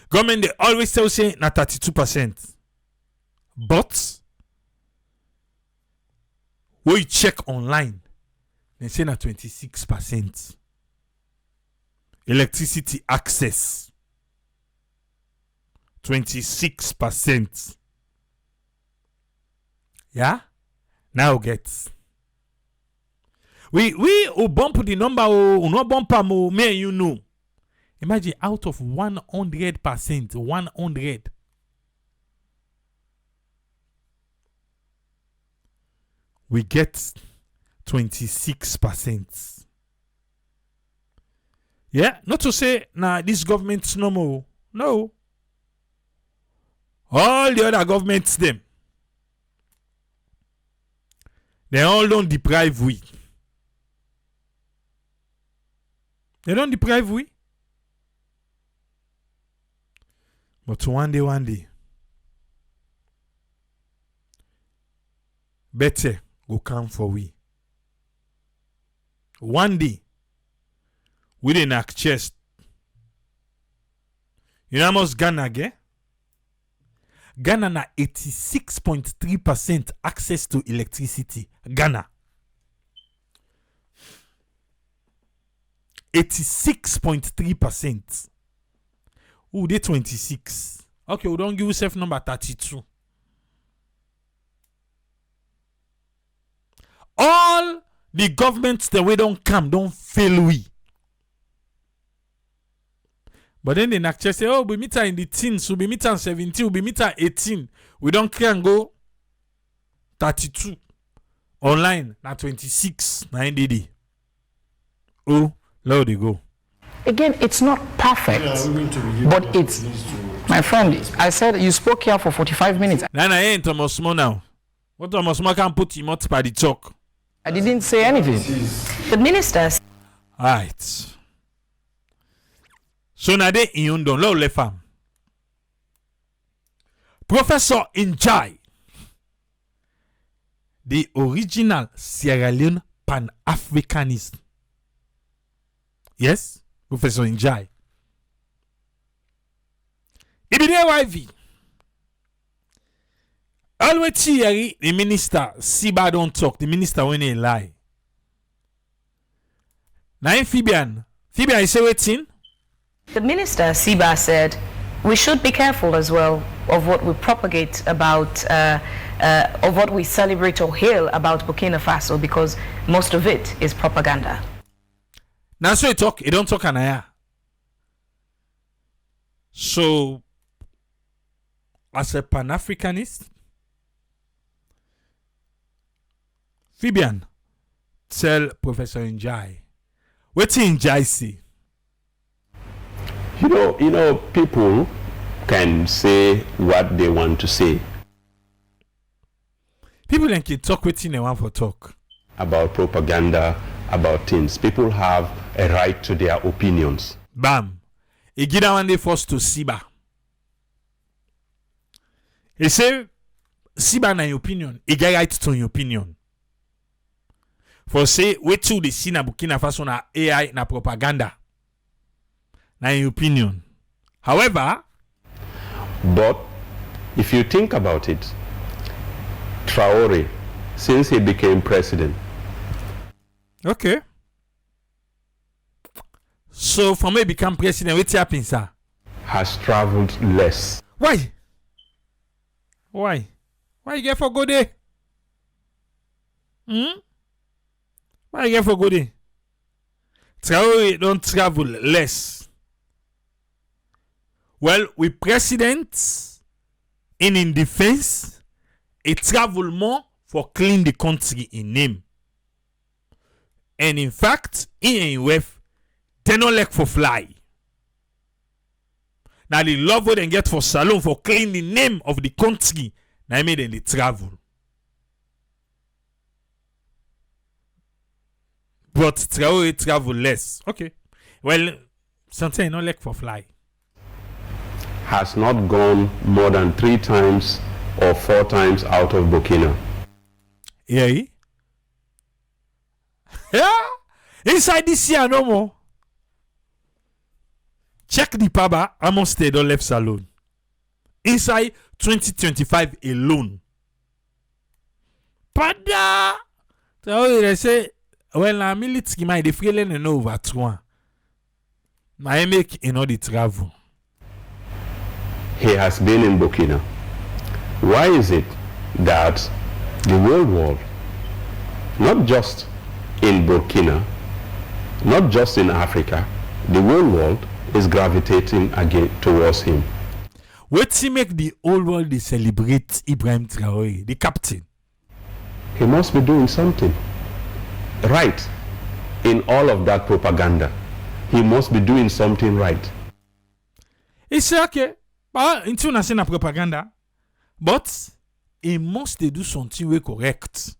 Government they always tell you na 32%. But when you check online, they say na 26%. Electricity access 26%. Yeah? Now get. We bump the number no bump me and you know. Imagine out of 100%, 100. We get 26%. Yeah, not to say nah this government's no more. No. All the other governments them. They all don't deprive we. They don't deprive we. But one day. Better go come for we. One day. We didn't act chest. You know how much Ghana get? Ghana na 86.3% access to electricity. Ghana. 86.3%. Ooh, they 26. Okay, we don't give yourself number 32. All the governments that we don't come, don't fail we. But then they actually say, oh, we meet her in the teens, we meet her in 17, we meet her 18. We don't care and go 32. Online, na 26, na NDD. Oh, there they go. Again, it's not perfect, but it's... My friend, I said you spoke here for 45 minutes. Nah, ain't Thomas Mo now. What Thomas Mo can put him out by the talk? I didn't say anything. The ministers. Alright. So now they in London, lo le fam. Professor Njai, the original Sierra Leone Pan-Africanist. Yes, Professor Njai. YV. Always the minister, Siba don't talk, the minister when he lie. Now Fabian, you say waiting? The minister, Siba, said, we should be careful as well. of what we propagate about, of what we celebrate or hail about Burkina Faso, because most of it is propaganda. Now, so you don't talk anaya. So, as a Pan-Africanist, Fabian, tell Professor Njai, what Njai see? You know, people can say what they want to say. People can talk what they want for talk. About propaganda, about things. People have a right to their opinions. Bam. He get one day first to Siba. He say, Siba na your opinion. He get right to your opinion. For say, wait till the see na Burkina Faso na AI na propaganda. Na your opinion. However, but if you think about it, Traore, since he became president. Okay. So for me become president, what happens, sir? Has traveled less. Why? Why you get for go there? Why you get for go there? Traore don't travel less. Well, with presidents in defense, it travel more for clean the country in name. And in fact, in WEF, they don't like for fly. Now the love what they get for salon for clean the name of the country. Now I made them travel. But Traore travel less. Okay. Well, sometimes not like for fly. Has not gone more than 3 times or 4 times out of Burkina. Yeah. Yeah. Inside this year no more. Check the Paba amongst they don't left salon. Inside 2025 alone. Pada. So they say, well, I'm military my the feeling and over 3. I make the travel. He has been in Burkina. Why is it that the whole world, not just in Burkina, not just in Africa, the whole world is gravitating again towards him? What's he make the whole world they celebrate Ibrahim Traore, the captain? He must be doing something right in all of that propaganda. He must be doing something right. It's okay. Into national propaganda, but he must do something we correct.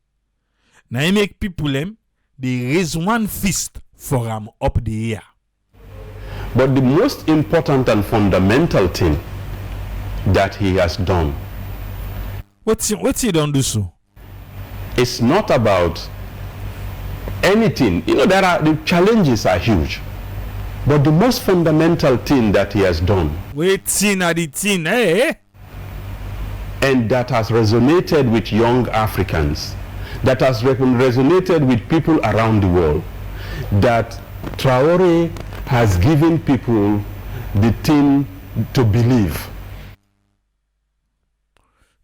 Now he make people they raise one fist for him up the air. But the most important and fundamental thing that he has done, what's he don't do so? It's not about anything. You know, the challenges are huge. But the most fundamental thing that he has done, waiting at the thing, and that has resonated with young Africans, that has resonated with people around the world, that Traore has given people the thing to believe.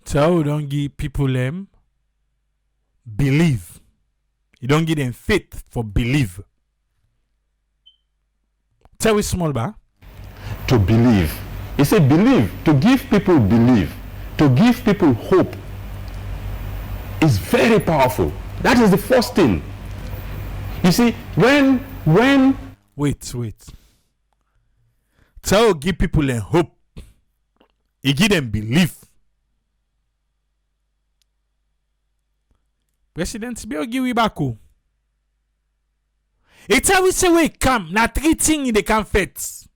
Traore don't give people believe. You don't give them faith for believe. Tell me small ba. To believe. He said believe. To give people believe. To give people hope is very powerful. That is the first thing. You see, when wait. Traore give people a hope. He give them belief. President Bill give we back. It's how we say we come. Now 3 things they can fit.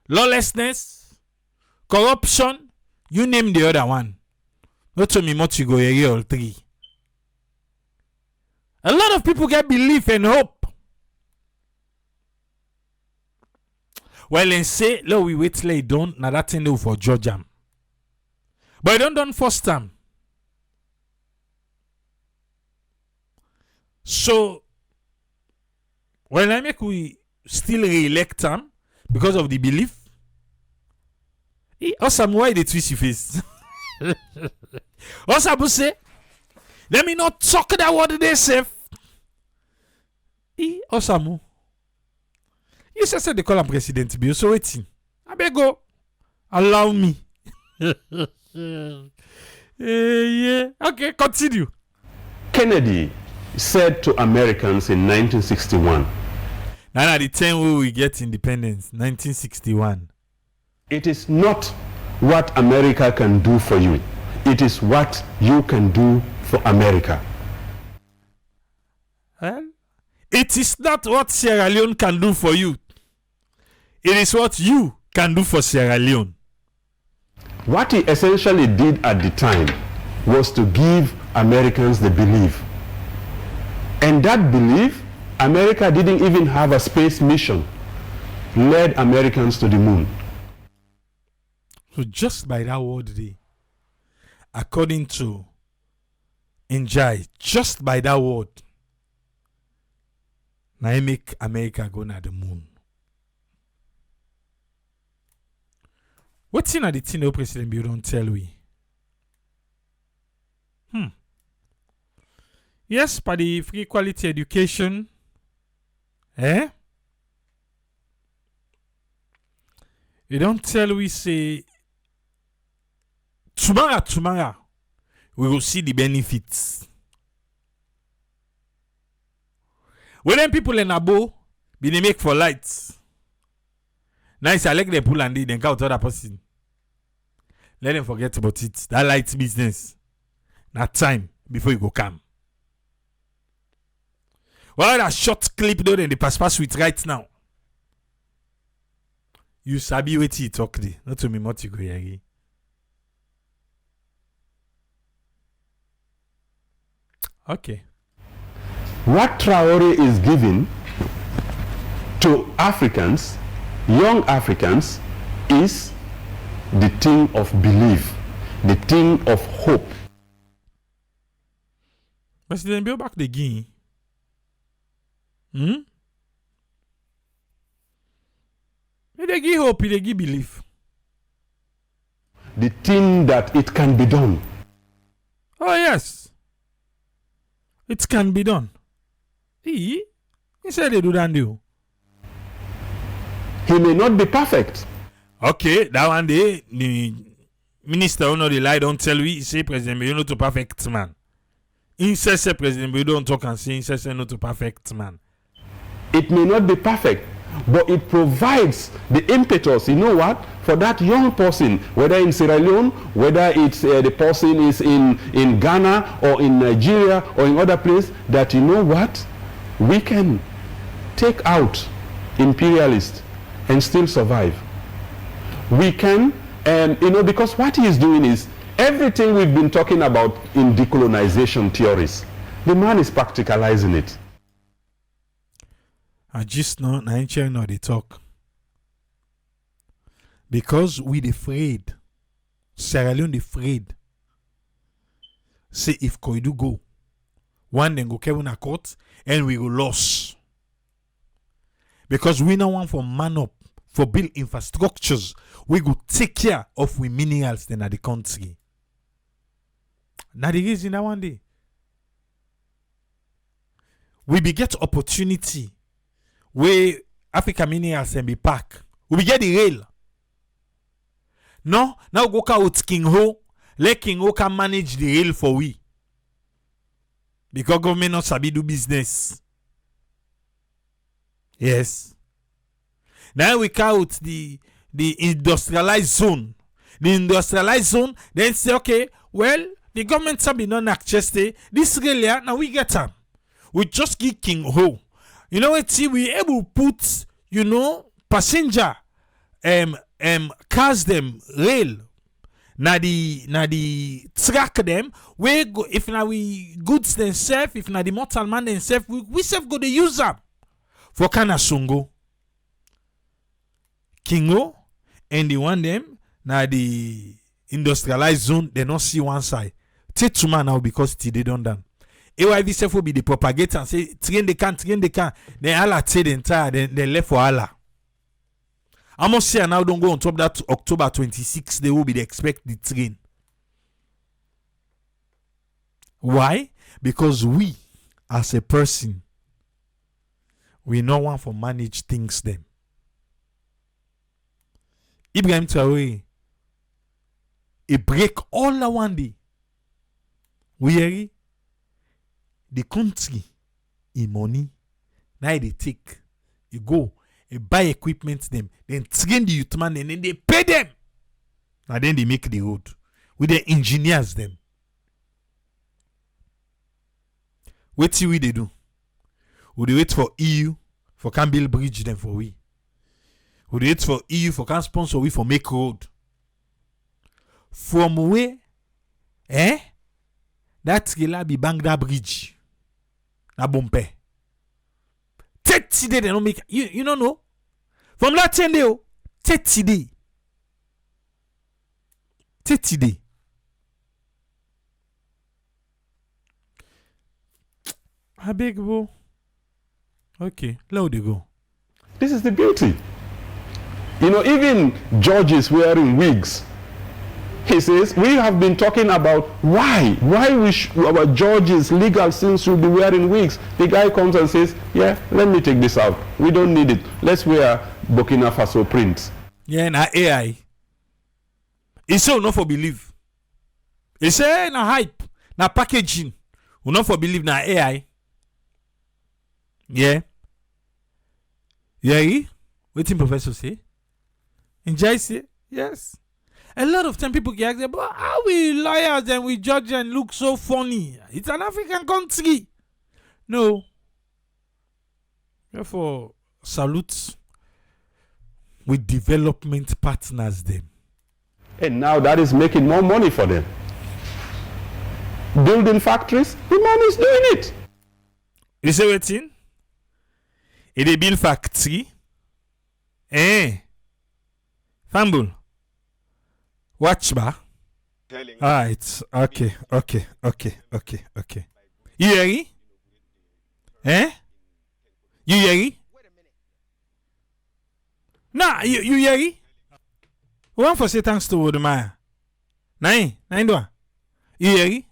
Lawlessness, corruption, you name the other one. Not to me much you go here all 3. A lot of people get belief and hope. Well, and say, look, we wait till done. Now that thing do for Georgia. But don't done first time. So, when I make we still re-elect him because of the belief, Osamu, why they twist your face? Osamu say, let me not talk that word they say. Osamu. You said they call him president, be so waiting. I beg go. Allow me. Yeah. Okay, continue. Kennedy said to Americans in 1961, now the time when we get independence, 1961. it is not what America can do for you. It is what you can do for America. Well, it is not what Sierra Leone can do for you. It is what you can do for Sierra Leone. What he essentially did at the time was to give Americans the belief. And that belief, America didn't even have a space mission, led Americans to the moon. So just by that word there, according to Njai, just by that word, now I make America go na the moon. What's in the thing the President Bill don't tell we? Yes, for the free quality education. You don't tell we say tomorrow we will see the benefits. When them people in Abo be they make for lights. Now it's like they pull and they then count other person. Let them forget about it. That lights business. That time before you go come. Well, that short clip though then the pass with right now. You sabi what he talk there. Not to me what you go here. Okay. What Traore is giving to Africans, young Africans, is the thing of belief, the thing of hope. But then build back the game. They give hope, they give belief. The thing that it can be done. Oh yes. It can be done. He said they do that do. He may not be perfect. Okay, that one day the minister who know the lie don't tell we say President you not to perfect man. He says President we don't talk and say he says not to perfect man. It may not be perfect, but it provides the impetus, you know what, for that young person, whether in Sierra Leone, whether it's the person is in Ghana or in Nigeria or in other places, that you know what, we can take out imperialists and still survive. We can, because what he is doing is everything we've been talking about in decolonization theories, the man is practicalizing it. I just know Nigeria they talk. Because we afraid. Sierra Leone afraid. Say if Kaido go, one then go Kevin a court and we go lost. Because we now want for man up, for build infrastructures, we go take care of we minerals then at the country. Now the reason that one day. We be get opportunity where Africa minerals and be pack. We get the rail. No, now go out King Ho. Let King Ho can manage the rail for we. Because government not sabi do business. Yes. Now we count the industrialized zone. The industrialized zone, then say, okay, well, the government sabi not access this rail here, now we get them. We just give King Ho. You know what? See, we able put, passenger, cars them rail. Na the track them. We go if now we goods themselves, if now the mortal man themselves, we self go the use them for Kana Songo. Kingo and the one them na the industrialized zone. They not see one side. Take two man now because they don't done. AYV self will be the propagator and say train the can. Then Allah say the entire then left for Allah. I must say now don't go on top that October 26th, they will be the expect the train. Why? Because we, as a person, we no want to manage things them. Ibrahim Traore, he break all the one day. We hear the country in money. Now they take, you go, you buy equipment them, then train the youth man, and then they pay them. And then they make the road with the engineers them. What see we they do? We dey wait for EU for can build bridge them for we. We dey wait for EU for can sponsor we for make road. From where, that gila be bang that bridge. Na bumper. 30 days they don't make you don't know. From that 10 days, 30 days. 30 days. I beg bro. Okay, let it go. This is the beauty. You know, even judges wearing wigs. He says, we have been talking about why our judges, legal things should be wearing wigs. The guy comes and says, yeah, let me take this out. We don't need it. Let's wear Burkina Faso prints. Yeah, na AI. He say not for believe. He say na hype, na packaging. We not for believe na AI. Yeah. Yeah. What did professor say? And Jai say, yes. A lot of time people get asked, but how we lawyers and we judge and look so funny? It's an African country. No. Therefore, salute with development partners them. And now that is making more money for them. Building factories, the man is doing it. You say what thing? It dey build factory. Fambul. Watch ba. Ah, it's okay. You hear it? You hear it? Nah, you hear it? We want for say thanks to the man. Nine do. You hear it?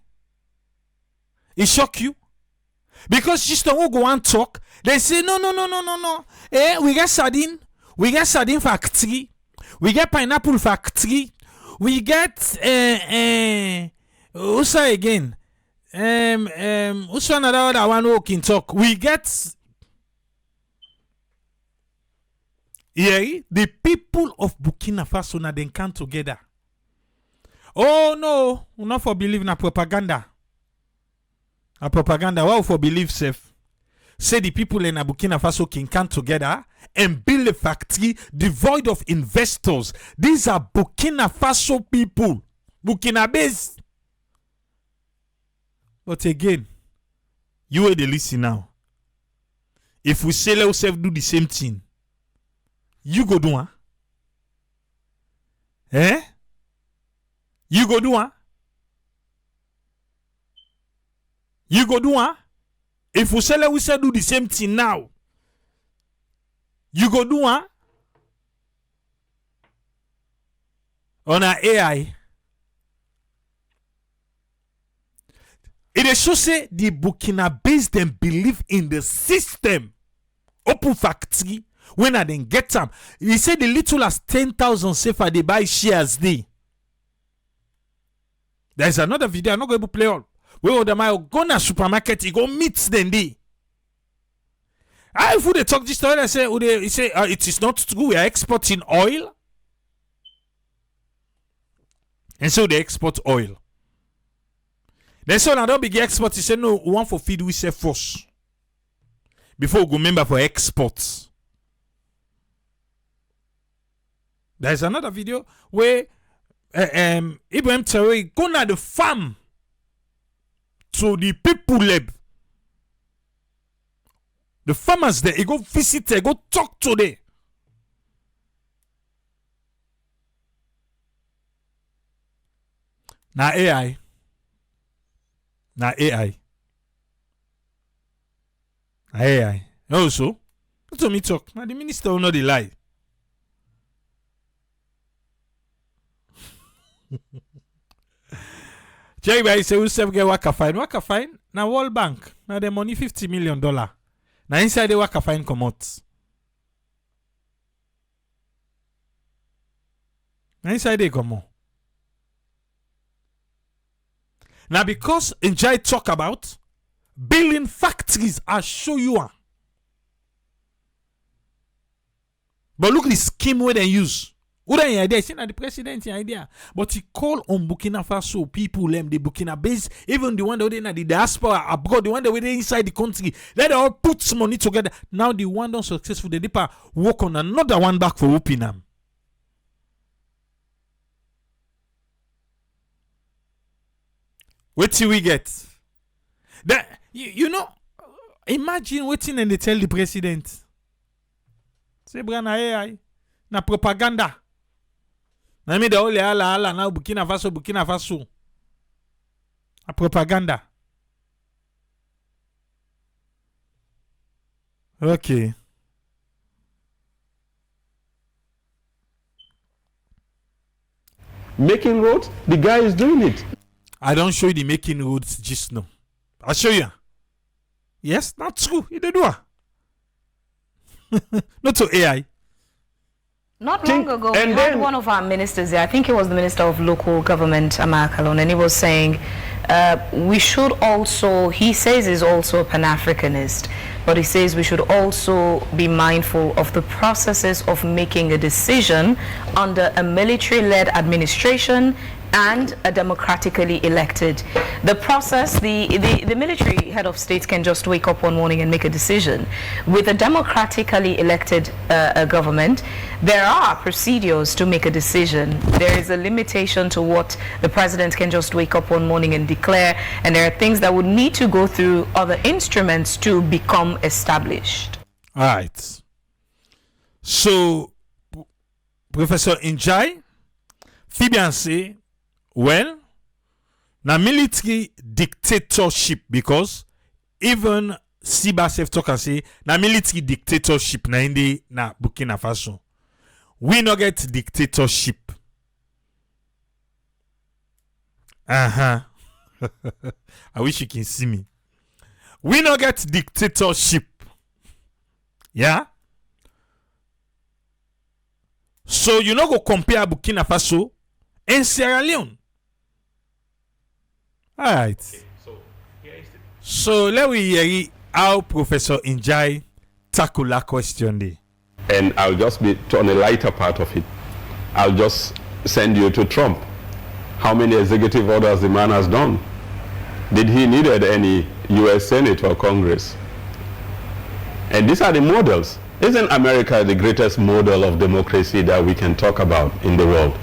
It shock you? Because just don't go and talk. They say no. We get sardine factory. We get pineapple factory. We get also again. Also another one who can talk. We get the people of Burkina Faso na then come together. Oh no, we not for believe na propaganda. A propaganda, what for believe safe? Say the people in Burkina Faso can come together and build a factory devoid of investors. These are Burkina Faso people. Burkinabes. But again, you are the listen now. If we say let ourselves do the same thing, you go do one. You go do one. You go do one. If we say let we say do the same thing now, you go do one. On our AI. It is so say the Burkinabes them believe in the system. Open factory. When I then get them, he said the little as 10,000 safer they buy shares day. There's another video. I'm not going to play all. Where the man go na supermarket, he go meet them day. If they talk this story, I say, he say it is not true. We are exporting oil, and so they export oil. Then so now don't be export. He say no, we want for feed we say first before we go member for exports. There's another video where Ibrahim Traore go na the farm to the people lab. The farmers there, he go visit there, go talk to them. Now AI. Also, to me talk. Now the minister will not lie. Jerry by say we self get waka fine. Now World Bank. Now the money $50 million. Now inside the waka fine come out. Now inside they come out. Now because Njai talk about building factories, I show you one. But look the scheme where they use. What are idea? It's not the president's idea. But he call on Burkina Faso people, the Burkina base, even the one that in the diaspora abroad, the one that were inside the country. Let all put some money together. Now the one done successful, the deeper work on another one back for Upinam. What till we get? That you know, imagine waiting and they tell the president. Say brana AI na propaganda. Na me da ole ala na Burkina Faso. A propaganda. Okay. Making roads, the guy is doing it. I don't show you the making roads just now. I'll show you. Yes, that's true. You did do. Not to AI. Not long ago, we had one of our ministers there. I think he was the Minister of Local Government, Amakalon, and he was saying we should also, he says he's also a Pan-Africanist, but he says we should also be mindful of the processes of making a decision under a military-led administration and a democratically elected. The process, the military head of state can just wake up one morning and make a decision. With a democratically elected government, there are procedures to make a decision. There is a limitation to what the president can just wake up one morning and declare, and there are things that would need to go through other instruments to become established. All right. So, Professor Njai, Fibian say, well, na military dictatorship, because even Siba self talk and say na military dictatorship na indi na Burkina Faso. We no get dictatorship. I wish you can see me. We no get dictatorship. Yeah? So you no go compare Burkina Faso and Sierra Leone. All right. So let we hear how Professor Njai tackle that question there. And I'll just be on a lighter part of it. I'll just send you to Trump. How many executive orders the man has done? Did he needed any U.S. Senate or Congress? And these are the models. Isn't America the greatest model of democracy that we can talk about in the world?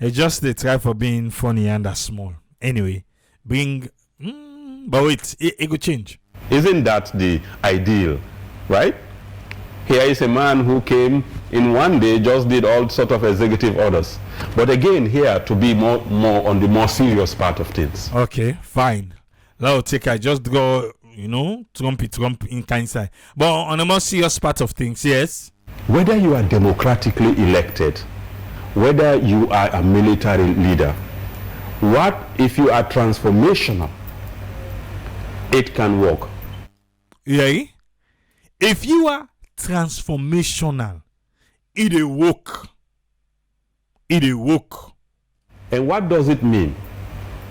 It's just they try for being funny and that small. Anyway, bring... but wait, it could change. Isn't that the ideal, right? Here is a man who came in one day, just did all sort of executive orders. But again, here to be more on the more serious part of things. Okay, fine. Now take I just go, Trump in kind side. But on a more serious part of things, yes. Whether you are democratically elected, whether you are a military leader, what if you are transformational? It can work. Yeah. If you are transformational, it'll work. It'll work. And what does it mean?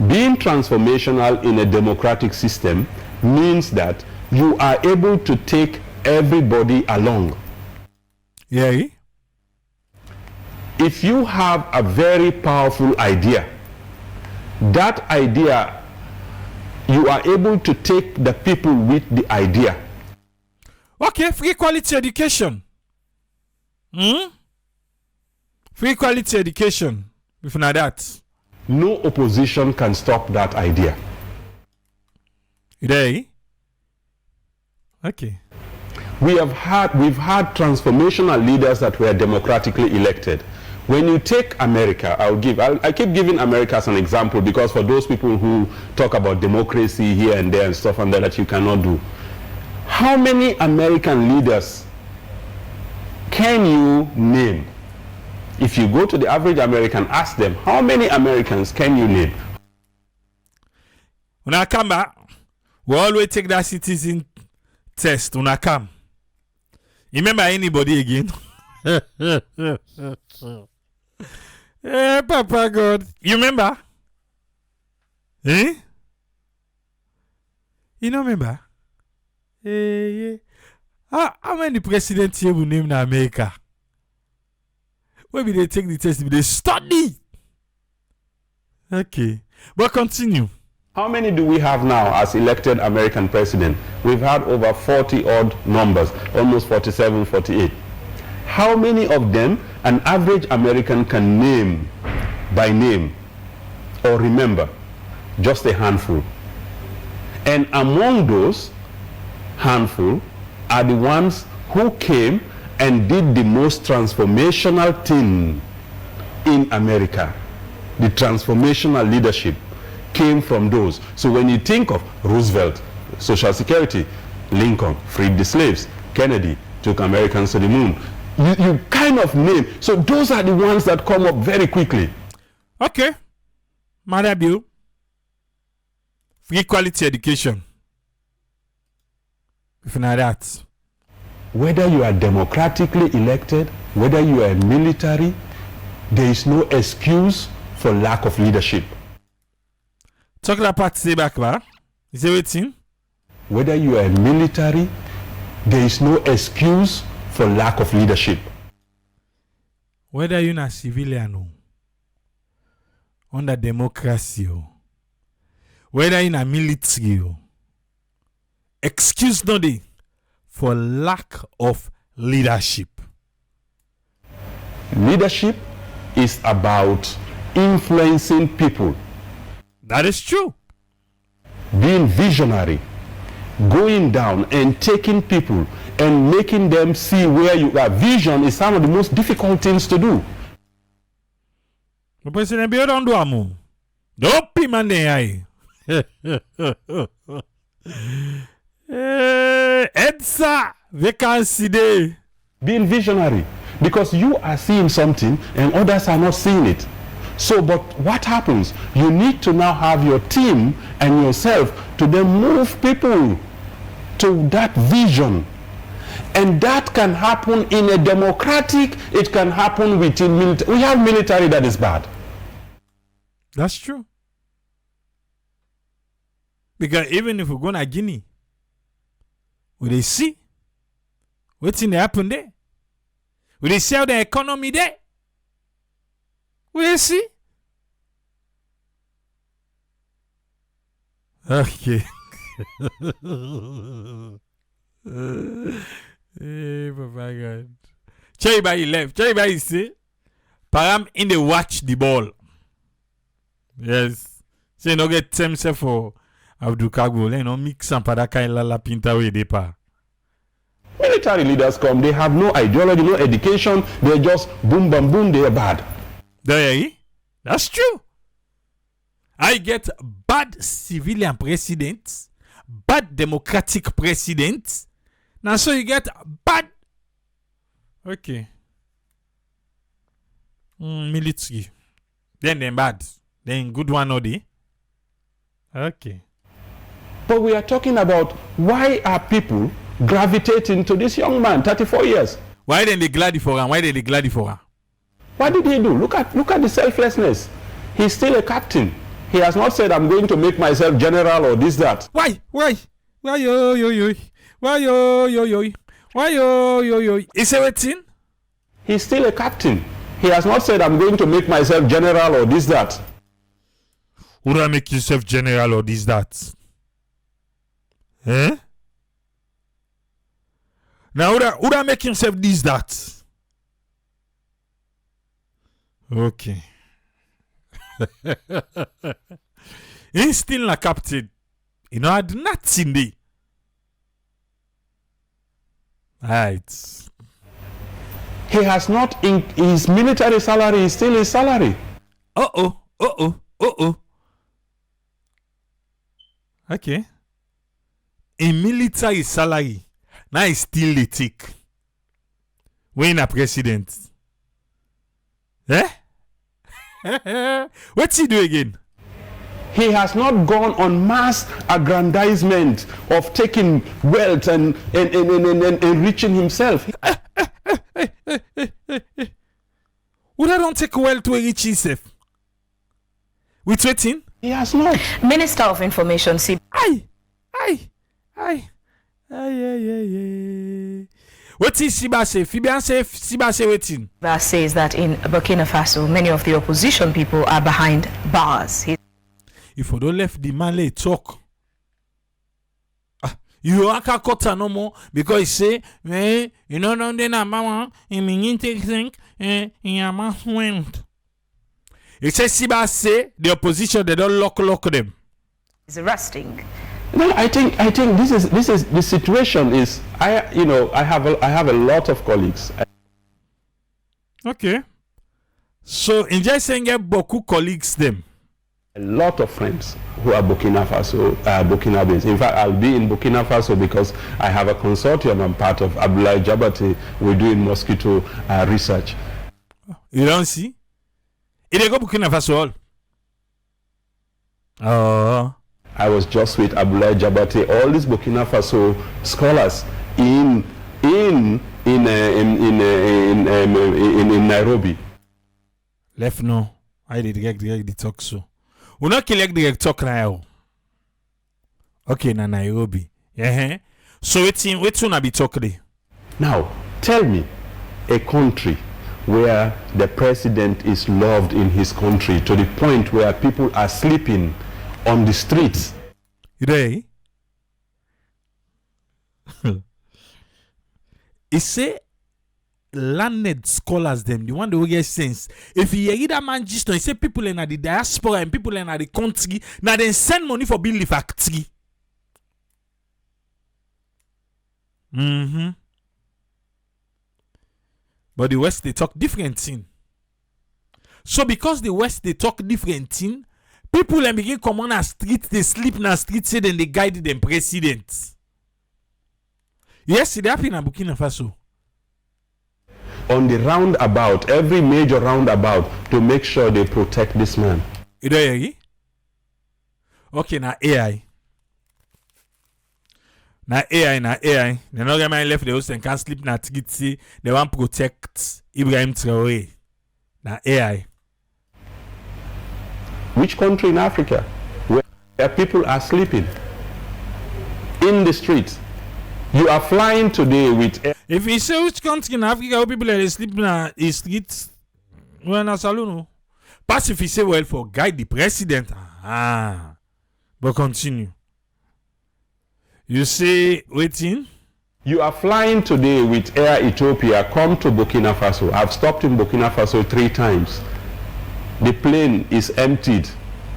Being transformational in a democratic system means that you are able to take everybody along. Yeah. If you have a very powerful idea, that idea, you are able to take the people with the idea. Okay, free quality education. Free quality education. If not that, no opposition can stop that idea. Today, okay. We've had transformational leaders that were democratically elected. When you take America, I keep giving America as an example, because for those people who talk about democracy here and there and stuff and that you cannot do. How many American leaders can you name If you go to the average American, ask them, how many Americans can you name? When I come back, we always take that citizen test. When I come, remember anybody again? Eh, Papa God, you remember? Eh? You don't remember? Eh, how many presidents here will name in America? Maybe they take the test, they study. Okay, but continue. How many do we have now as elected American president? We've had over 40 odd numbers, almost 47, 48. How many of them an average American can name by name or remember? Just a handful. And among those handful are the ones who came and did the most transformational thing in America. The transformational leadership came from those. So when you think of Roosevelt, Social Security, Lincoln freed the slaves, Kennedy took Americans to the moon, you kind of name. So those are the ones that come up very quickly. Okay. Madam Bill, free quality education. If not that. Whether you are democratically elected, whether you are military, there is no excuse for lack of leadership. Talk that part say back, ba? Is everything? Whether you are military, there is no excuse for lack of leadership. Whether you're a civilian or under democracy or whether in a military or excuse no day for lack of leadership. Leadership is about influencing people. That is true. Being visionary, going down and taking people and making them see where you are. Vision is some of the most difficult things to do. The president be don't do amu. Don't be man dey. Edsa vacancy day. Being visionary, because you are seeing something and others are not seeing it. So, but what happens? You need to now have your team and yourself to then move people to that vision. And that can happen in a democratic, it can happen within military. We have military that is bad. That's true. Because even if we go to Guinea, will they see what's in the happen there? Will they see how the economy there? Will they see? Okay. Hey, Papa God. Everybody left. Everybody say, Param in the watch the ball. Yes. So you no get themselves for Abdul Kago. You know, mix and padaka in la pinta way de pa. Military leaders come, they have no ideology, no education, they're just boom, bam, boom, they're bad. There, that's true. I get bad civilian presidents, bad democratic presidents. Now, so you get bad. Okay. Military. Then bad. Then good one or the. Okay. But we are talking about why are people gravitating to this young man, 34 years? Why then they glad for him? Why they glad for him? What did he do? Look at the selflessness. He's still a captain. He has not said, I'm going to make myself general or this, that. Why? Why yo? Why yo? Why yo? Is everything? He's still a captain. He has not said, I'm going to make myself general or this, that. Would I make yourself general or this, that? Eh? Now, would I make himself this, that? Okay. He's still a captain. You know, I had nothing there. Right. He has not, in his military salary is still his salary. Okay. In military salary, now he's still the tick. When a president. Eh? What's he do again? He has not gone on mass aggrandizement of taking wealth and enriching himself. Would I don't take wealth to enrich himself? With waiting? He has not. Minister of Information, Aye. What is Siba say? Siba say waiting. says that in Burkina Faso, many of the opposition people are behind bars. If you don't left the man lay talk, you are cut no more because he say, you know, don't then mama, and me think, in your mouth went. It says Siba say the opposition they don't lock them. It's arresting. Well, I think this is the situation is I have a lot of colleagues. Okay. So in just saying beaucoup colleagues them. A lot of friends who are Burkina based. In fact, I'll be in Burkina Faso because I have a consortium I'm part of. Abdoulaye Jabate, we're doing mosquito research. You don't see? It go Burkina Faso all. Oh. I was just with Abdoulaye Jabate, all these Burkina Faso scholars in Nairobi. Left no. I did direct talk so. We not direct talk now. Okay, na Nairobi. Yeah. So wait una be talk there. Now, tell me a country where the president is loved in his country to the point where people are sleeping on the streets. You there? He say landed scholars them, the one that will get sense. If you hear that man just he say people in the diaspora and people in the country, now they send money for build the factory. But the West they talk different thing. So because the West they talk different thing, people and begin come on a street, they sleep in a street, say then they guide them president. Yes, it happened in Burkina Faso. On the roundabout, every major roundabout, to make sure they protect this man. You know hear? Okay, now AI. Now AI. They not get my left the house and can't sleep na street, say they want protect Ibrahim Traoré. Now AI. Which country in Africa where people are sleeping in the streets? You are flying today with... If you say which country in Africa where people are sleeping in the streets, well, na saloon. Pass if you say, well, for guide the president. But continue. You say, waiting? You are flying today with Air Ethiopia, come to Burkina Faso. I've stopped in Burkina Faso 3 times. The plane is emptied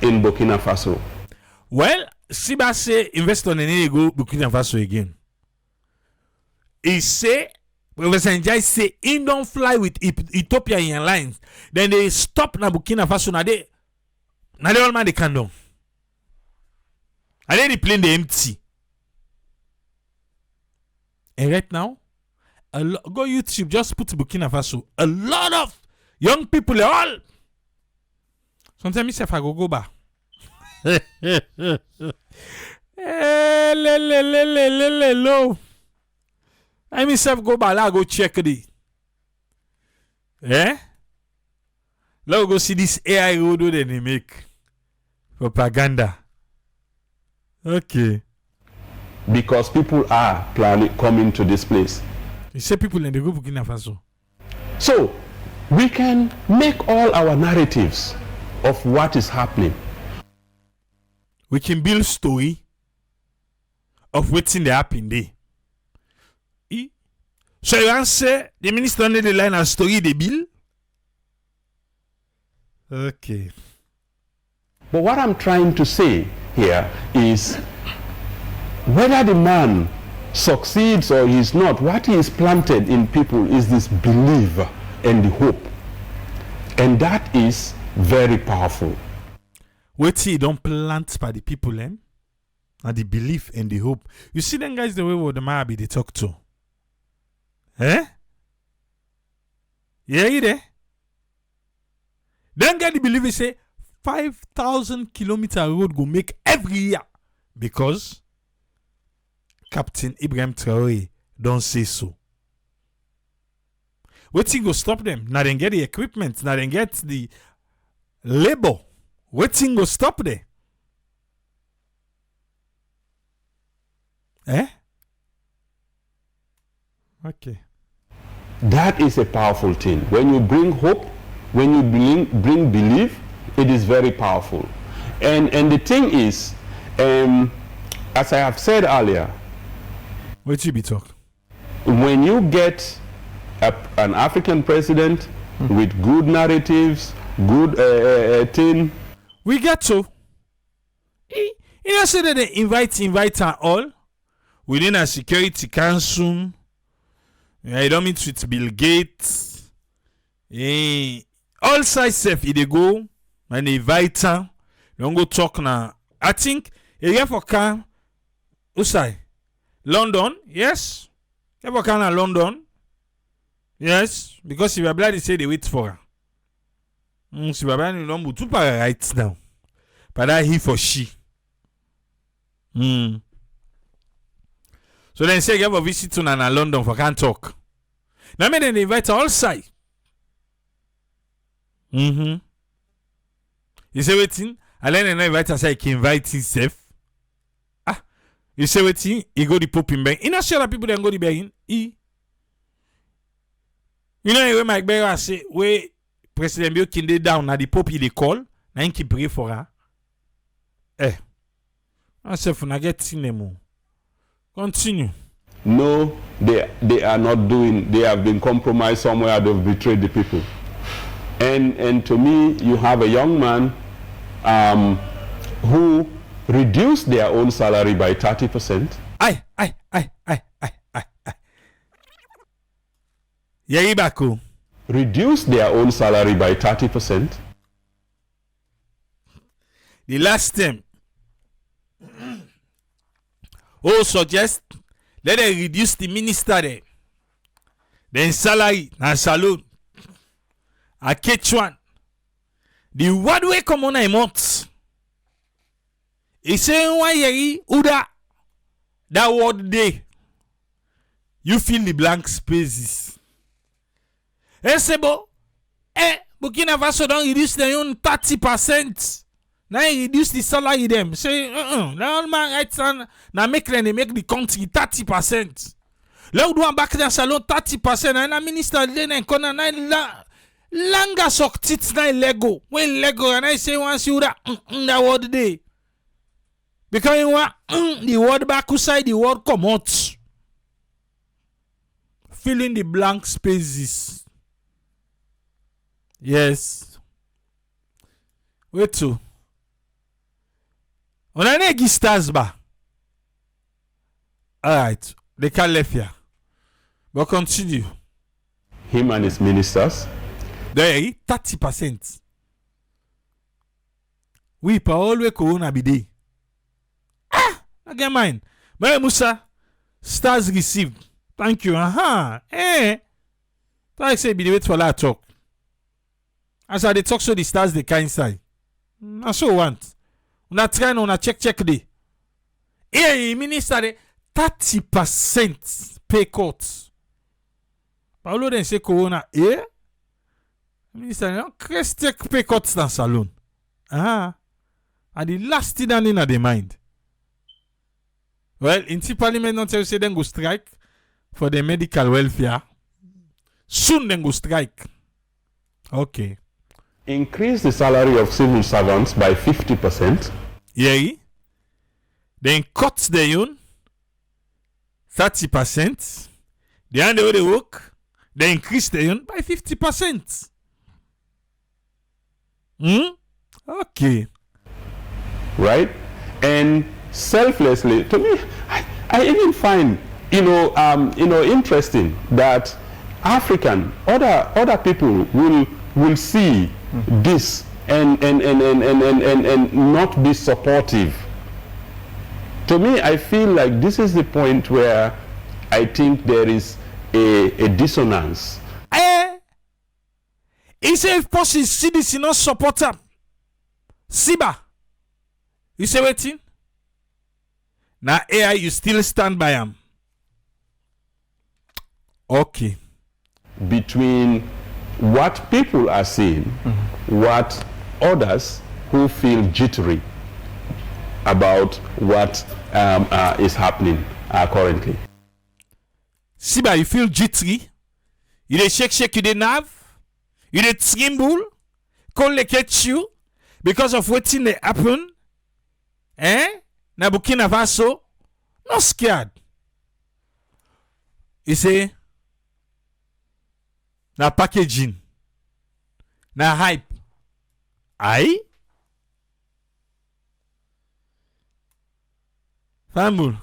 in Burkina Faso. Well, Siba say invest on any go Burkina Faso again. He say, Professor Njai say, he don't fly with Ethiopian Airlines. Then they stop na Burkina Faso. Now they all man they can do. And then the plane they empty. And right now, go YouTube, just put Burkina Faso. A lot of young people, they all. Sometimes if I go back. Low. I myself go back, I go check the. Eh? Let's go see this AI road that they make. Propaganda. Okay. Because people are coming to this place. You say people in the group Burkina Faso. So, we can make all our narratives of what is happening. We can build story of what's in the happen there. So you answer the minister under the line and story the bill? Okay. But what I'm trying to say here is whether the man succeeds or he's not, what he is planted in people is this belief and the hope. And that is very powerful. Wait till you don't plant by the people, and the belief and the hope. You see them guys the way what the man be they talk to. Eh? Yeah, you there? Then get the believe say 5,000 kilometer road go make every year because Captain Ibrahim Traore don't say so. Waiting go stop them. Now then get the equipment. Now then get the labor. Waiting go stop there. Okay. That is a powerful thing. When you bring hope, when you bring belief, it is very powerful. And the thing is, as I have said earlier, what you be talking? When you get an African president with good narratives, good thing, we get to. You know, say that they invite her all within a Security Council. I don't meet with Bill Gates. All sides safe, they go and they invite her. They don't go talk now. I think a year for can Usai London, yes. A for can London, yes. Because if Babla they say they wait for her. Si Babla no number two para right now. But that he for she. So then say you have a visit to Nana London for can't talk. Now me then they invite all side. You say waiting, and then they invite us like invite himself. You say waiting, he go the Pope in bank. You know sure that people then go the bank. You know where Mike Bear say where President Bill Kinde down na the Pope he dey call, na him keep pray for her. I say for na get cinema. Continue. No, they are not doing. They have been compromised somewhere. They've betrayed the people. And to me, you have a young man who reduced their own salary by 30%. Yaribako. Reduced their own salary by 30%. The last time. Suggest let them reduce the minister there. Then salary na salon. A catch one. The word way come on a month. He say why yeri uda that word day. You fill the blank spaces. Sebo, Burkina Faso don't reduce their own 30%. Now he reduce the salary them. Say, now man right now make them make the country 30%. Là où doit back dans salon 30%. Na minister then kona na langa sortit na Lego. When Lego and I say once you that word day. Because you want the word back side the word come out. Filling the blank spaces. Yes. Wait to. On a negi stars ba. Alright. They can't left here. But continue. Him and his ministers. There 30%. Oui, pas always corona bide. I get mine. But Musa, stars received. Thank you. So I say be the wait for that talk. As I they talk so the stars they can't inside. I so want. Una try una check day. Minister 30% pay cut. Paulo den say corona. Minister no take pay cuts dans salon. And the last thing in the mind. Well, in the parliament don't tell you say then go strike for the medical welfare. Soon then go strike. Okay. Increase the salary of civil servants by 50%. Yeah. Then cut the own 30%. They hand over the work. They increase the own by 50%. Okay. Right? And selflessly, to me, I even find interesting that other people will see this and not be supportive. To me, I feel like this is the point where I think there is a dissonance. He say if person see this, he not support him. Siba. You say wetin? Now AI, you still stand by him. Okay. Between what people are seeing, what others who feel jittery about what is happening currently. Siba, you feel jittery? You dey shake, you dey nerve? You dey tremble? Come like at you because of wetin dey happen? Na Burkina Faso? Not scared. You say, na packaging, na hype. Aye? Fambul.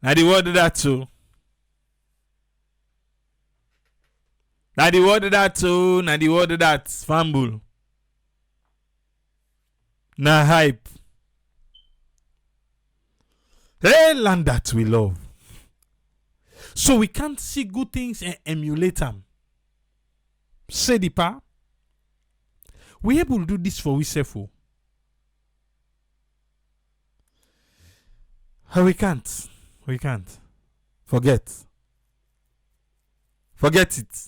Na the word of that too. Na the word of that too. Na the word of that. Fambul. Na hype. Hey, land that we love. So we can't see good things and emulate them. Say the pa. We able to do this for ourselves. We can't. We can't. Forget. Forget it.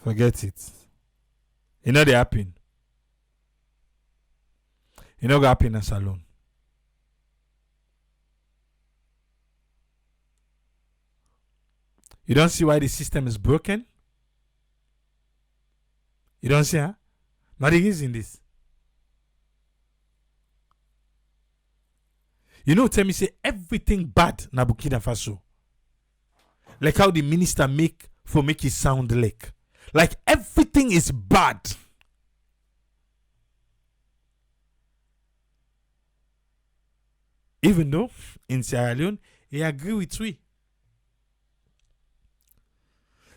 Forget it. You know they happen. You know what happiness alone. You don't see why the system is broken? You don't see, huh? Not the reason this. You know, tell me, say everything bad na Burkina Faso. Like how the minister make it sound like everything is bad. Even though in Sierra Leone, he agree with we.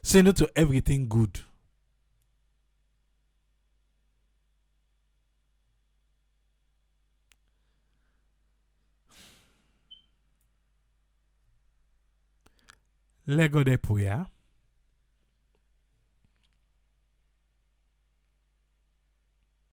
Say no to everything good. Lego de Puya.